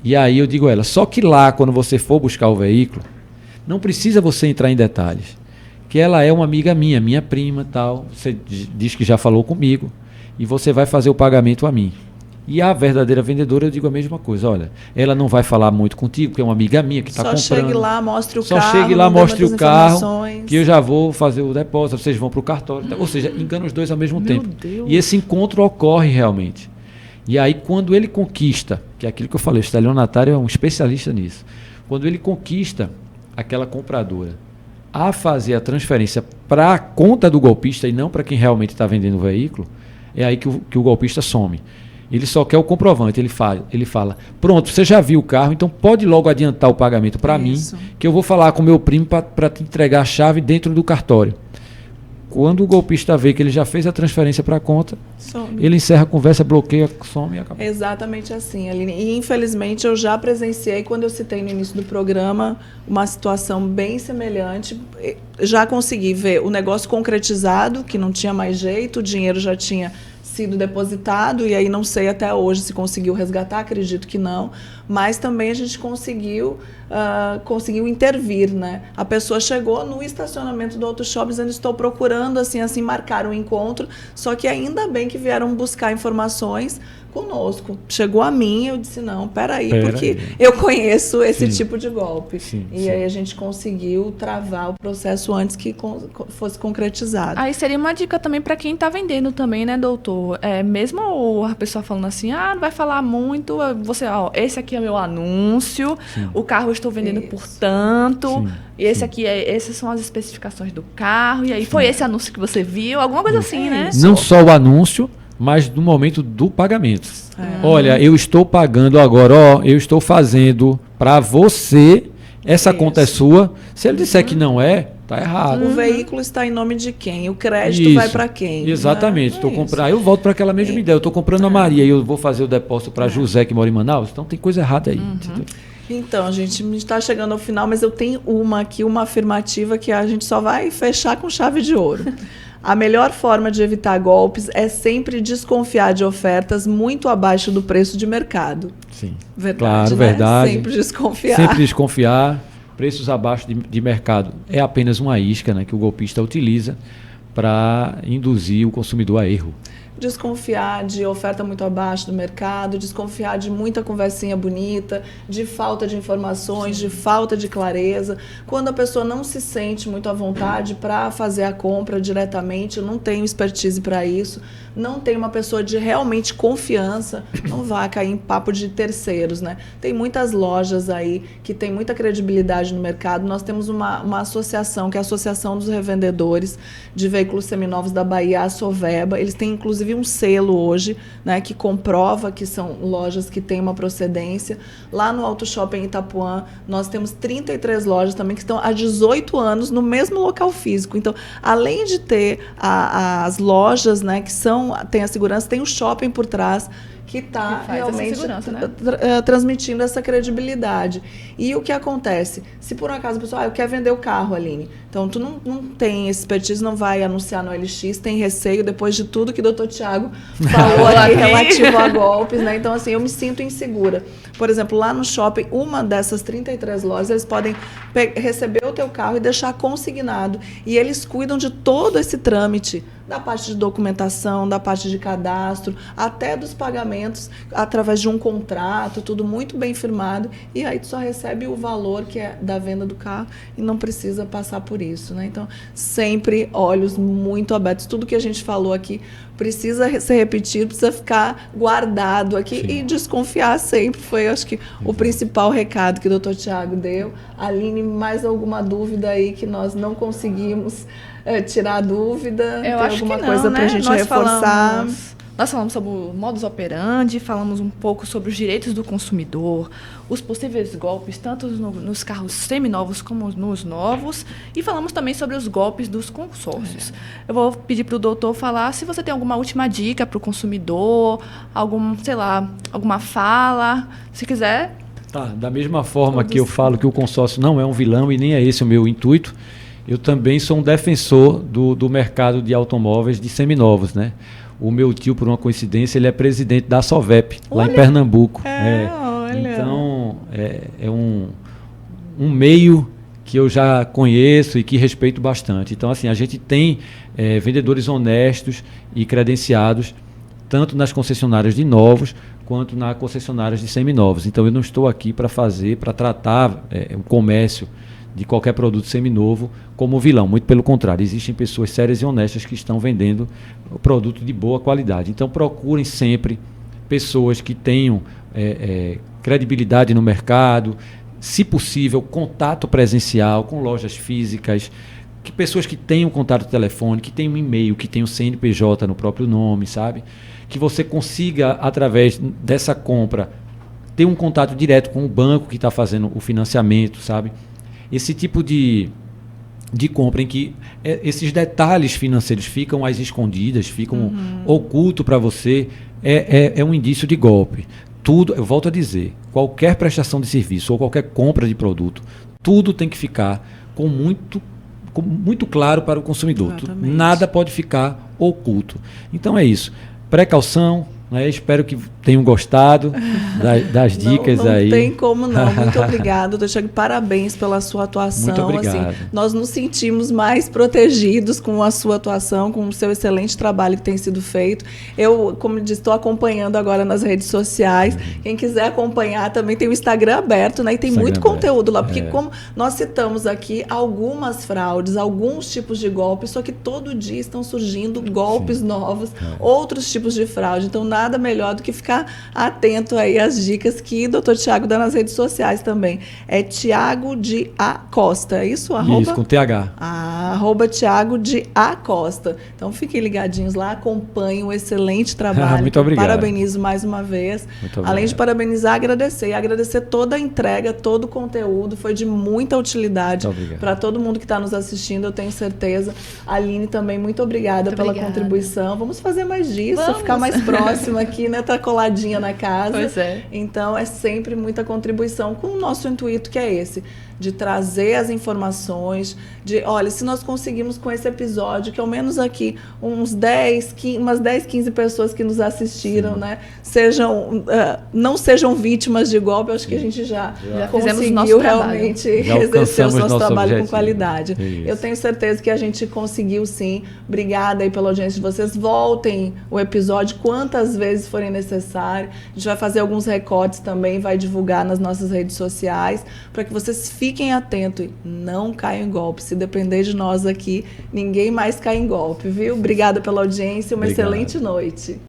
S2: E aí eu digo a ela, só que lá, quando você for buscar o veículo, não precisa você entrar em detalhes. Que ela é uma amiga minha prima, tal. Você diz que já falou comigo e você vai fazer o pagamento a mim. E a verdadeira vendedora, eu digo a mesma coisa. Olha, ela não vai falar muito contigo, porque é uma amiga minha que está comprando.
S1: Só chegue lá, mostre o carro.
S2: Só chegue lá, mostre o carro, que eu já vou fazer o depósito, vocês vão para o cartório. Ou seja, engana os dois ao mesmo tempo.
S3: Deus.
S2: E esse encontro ocorre realmente. E aí, quando ele conquista, que é aquilo que eu falei, o estelionatário é um especialista nisso. Quando ele conquista aquela compradora a fazer a transferência para a conta do golpista e não para quem realmente está vendendo o veículo, é aí que o golpista some. Ele só quer o comprovante. Ele fala, pronto, você já viu o carro, então pode logo adiantar o pagamento para mim, que eu vou falar com meu primo para te entregar a chave dentro do cartório. Quando o golpista vê que ele já fez a transferência para a conta, ele encerra a conversa, bloqueia, some e acabou.
S1: Exatamente assim, Aline. E infelizmente eu já presenciei, quando eu citei no início do programa, uma situação bem semelhante. Já consegui ver o negócio concretizado, que não tinha mais jeito, o dinheiro já tinha sido depositado, e aí não sei até hoje se conseguiu resgatar, acredito que não, mas também a gente conseguiu intervir, né? A pessoa chegou no estacionamento do auto shop dizendo, estou procurando, assim, marcar um encontro, só que ainda bem que vieram buscar informações conosco. Chegou a mim, eu disse, não, peraí, porque eu conheço esse tipo de golpe. E aí a gente conseguiu travar o processo antes que fosse concretizado.
S3: Aí seria uma dica também para quem está vendendo também, né, doutor? Mesmo a pessoa falando assim, não vai falar muito, você, esse aqui é meu anúncio, o carro eu estou vendendo por tanto, e essas são as especificações do carro, e aí foi esse anúncio que você viu, alguma coisa assim, né?
S2: Não só o anúncio, mas no momento do pagamento. Olha, eu estou pagando agora, eu estou fazendo para você, essa conta é sua. Se ele disser que não é, tá errado.
S1: O veículo está em nome de quem? O crédito vai para quem?
S2: Exatamente. Eu volto para aquela mesma ideia. Eu estou comprando a Maria e eu vou fazer o depósito para José, que mora em Manaus. Então tem coisa errada aí.
S1: Então, gente, está chegando ao final, mas eu tenho uma afirmativa que a gente só vai fechar com chave de ouro. A melhor forma de evitar golpes é sempre desconfiar de ofertas muito abaixo do preço de mercado.
S2: Sim.
S1: Verdade,
S2: claro,
S1: né?
S2: verdade.
S1: Sempre desconfiar.
S2: Sempre desconfiar. Preços abaixo de mercado é apenas uma isca, né, que o golpista utiliza para induzir o consumidor a erro.
S1: Desconfiar de oferta muito abaixo do mercado, desconfiar de muita conversinha bonita, de falta de informações, de falta de clareza. Quando a pessoa não se sente muito à vontade para fazer a compra diretamente, não tem expertise para isso, não tem uma pessoa de realmente confiança, não vai cair em papo de terceiros, né? Tem muitas lojas aí que tem muita credibilidade no mercado. Nós temos uma associação, que é a Associação dos Revendedores de Veículos Seminovos da Bahia, a Soveba. Eles têm, inclusive, um selo hoje, né, que comprova que são lojas que têm uma procedência. Lá no Auto Shopping Itapuã, nós temos 33 lojas também que estão há 18 anos no mesmo local físico. Então, além de ter as lojas, né, que tem a segurança, tem o shopping por trás, que está realmente transmitindo essa credibilidade. E o que acontece? Se por um acaso a pessoa, eu quero vender o carro, Aline, então tu não tem esse expertise, não vai anunciar no LX, tem receio depois de tudo que o Dr. Tiago falou aqui relativo a golpes, né? Então, assim, eu me sinto insegura. Por exemplo, lá no shopping, uma dessas 33 lojas, eles podem receber o teu carro e deixar consignado. E eles cuidam de todo esse trâmite, da parte de documentação, da parte de cadastro, até dos pagamentos através de um contrato, tudo muito bem firmado, e aí tu só recebe o valor que é da venda do carro e não precisa passar por isso, né? Então, sempre olhos muito abertos. Tudo que a gente falou aqui precisa ser repetido, precisa ficar guardado aqui. Sim. E desconfiar sempre foi, acho que, o principal recado que o Dr. Tiago deu. Aline, mais alguma dúvida aí que nós não conseguimos tirar a dúvida?
S3: Eu
S1: Tem
S3: acho
S1: alguma
S3: que não,
S1: coisa
S3: né?
S1: para a gente reforçar?
S3: Nós falamos sobre o modus operandi, falamos um pouco sobre os direitos do consumidor, os possíveis golpes, tanto nos carros seminovos como nos novos, e falamos também sobre os golpes dos consórcios. Eu vou pedir para o doutor falar se você tem alguma última dica para o consumidor, alguma fala, se quiser.
S2: Tá, da mesma forma que eu falo que o consórcio não é um vilão e nem é esse o meu intuito, eu também sou um defensor do mercado de automóveis de seminovos, né? O meu tio, por uma coincidência, ele é presidente da Sovep, lá em Pernambuco. Então, é um meio que eu já conheço e que respeito bastante. Então, assim, a gente tem vendedores honestos e credenciados, tanto nas concessionárias de novos, quanto nas concessionárias de seminovos. Então, eu não estou aqui para tratar o comércio de qualquer produto seminovo como vilão. Muito pelo contrário, existem pessoas sérias e honestas que estão vendendo o produto de boa qualidade. Então procurem sempre pessoas que tenham credibilidade no mercado, se possível, contato presencial com lojas físicas, pessoas que tenham contato telefônico, que tenham e-mail, que tenham CNPJ no próprio nome, sabe? Que você consiga, através dessa compra, ter um contato direto com o banco que está fazendo o financiamento, sabe? Esse tipo de compra em que esses detalhes financeiros ficam às escondidas, ficam ocultos para você, é um indício de golpe. Tudo, eu volto a dizer, qualquer prestação de serviço ou qualquer compra de produto, tudo tem que ficar muito claro para o consumidor. Nada pode ficar oculto. Então é isso. Precaução. Espero que tenham gostado das dicas aí.
S1: Não tem como não. Muito obrigado, Dr. Tiago. Parabéns pela sua atuação.
S2: Muito obrigado.
S1: Assim, nós nos sentimos mais protegidos com a sua atuação, com o seu excelente trabalho que tem sido feito. Eu, como disse, estou acompanhando agora nas redes sociais. Quem quiser acompanhar também tem o Instagram aberto, né? E tem muito conteúdo lá. Porque como nós citamos aqui algumas fraudes, alguns tipos de golpes, só que todo dia estão surgindo golpes novos, outros tipos de fraude. Então, nada melhor do que ficar atento aí às dicas que o Dr. Tiago dá nas redes sociais também. É Tiago de A Costa, é isso?
S2: Isso, com TH.
S1: Tiago de A Costa. Então fiquem ligadinhos lá, acompanhem o excelente trabalho.
S2: Muito obrigado.
S1: Parabenizo mais uma vez. Além de parabenizar, agradecer toda a entrega, todo o conteúdo, foi de muita utilidade para todo mundo que está nos assistindo, eu tenho certeza. Aline também, muito obrigada pela contribuição. Vamos fazer mais disso, ficar mais próximo aqui, né? Tá coladinha na casa.
S3: Pois é.
S1: Então, é sempre muita contribuição com o nosso intuito, que é esse, de trazer as informações, de, olha, se nós conseguimos com esse episódio, que ao menos aqui umas 10, 15 pessoas que nos assistiram, né, não sejam vítimas de golpe, eu acho que a gente já conseguiu realmente exercer o nosso trabalho com qualidade. Eu tenho certeza que a gente conseguiu sim. Obrigada aí pela audiência de vocês. Voltem o episódio quantas vezes forem necessário. A gente vai fazer alguns recortes também, vai divulgar nas nossas redes sociais, para que vocês fiquem atentos e não caiam em golpe. Se depender de nós aqui, ninguém mais cai em golpe, viu? Obrigada pela audiência, uma excelente noite.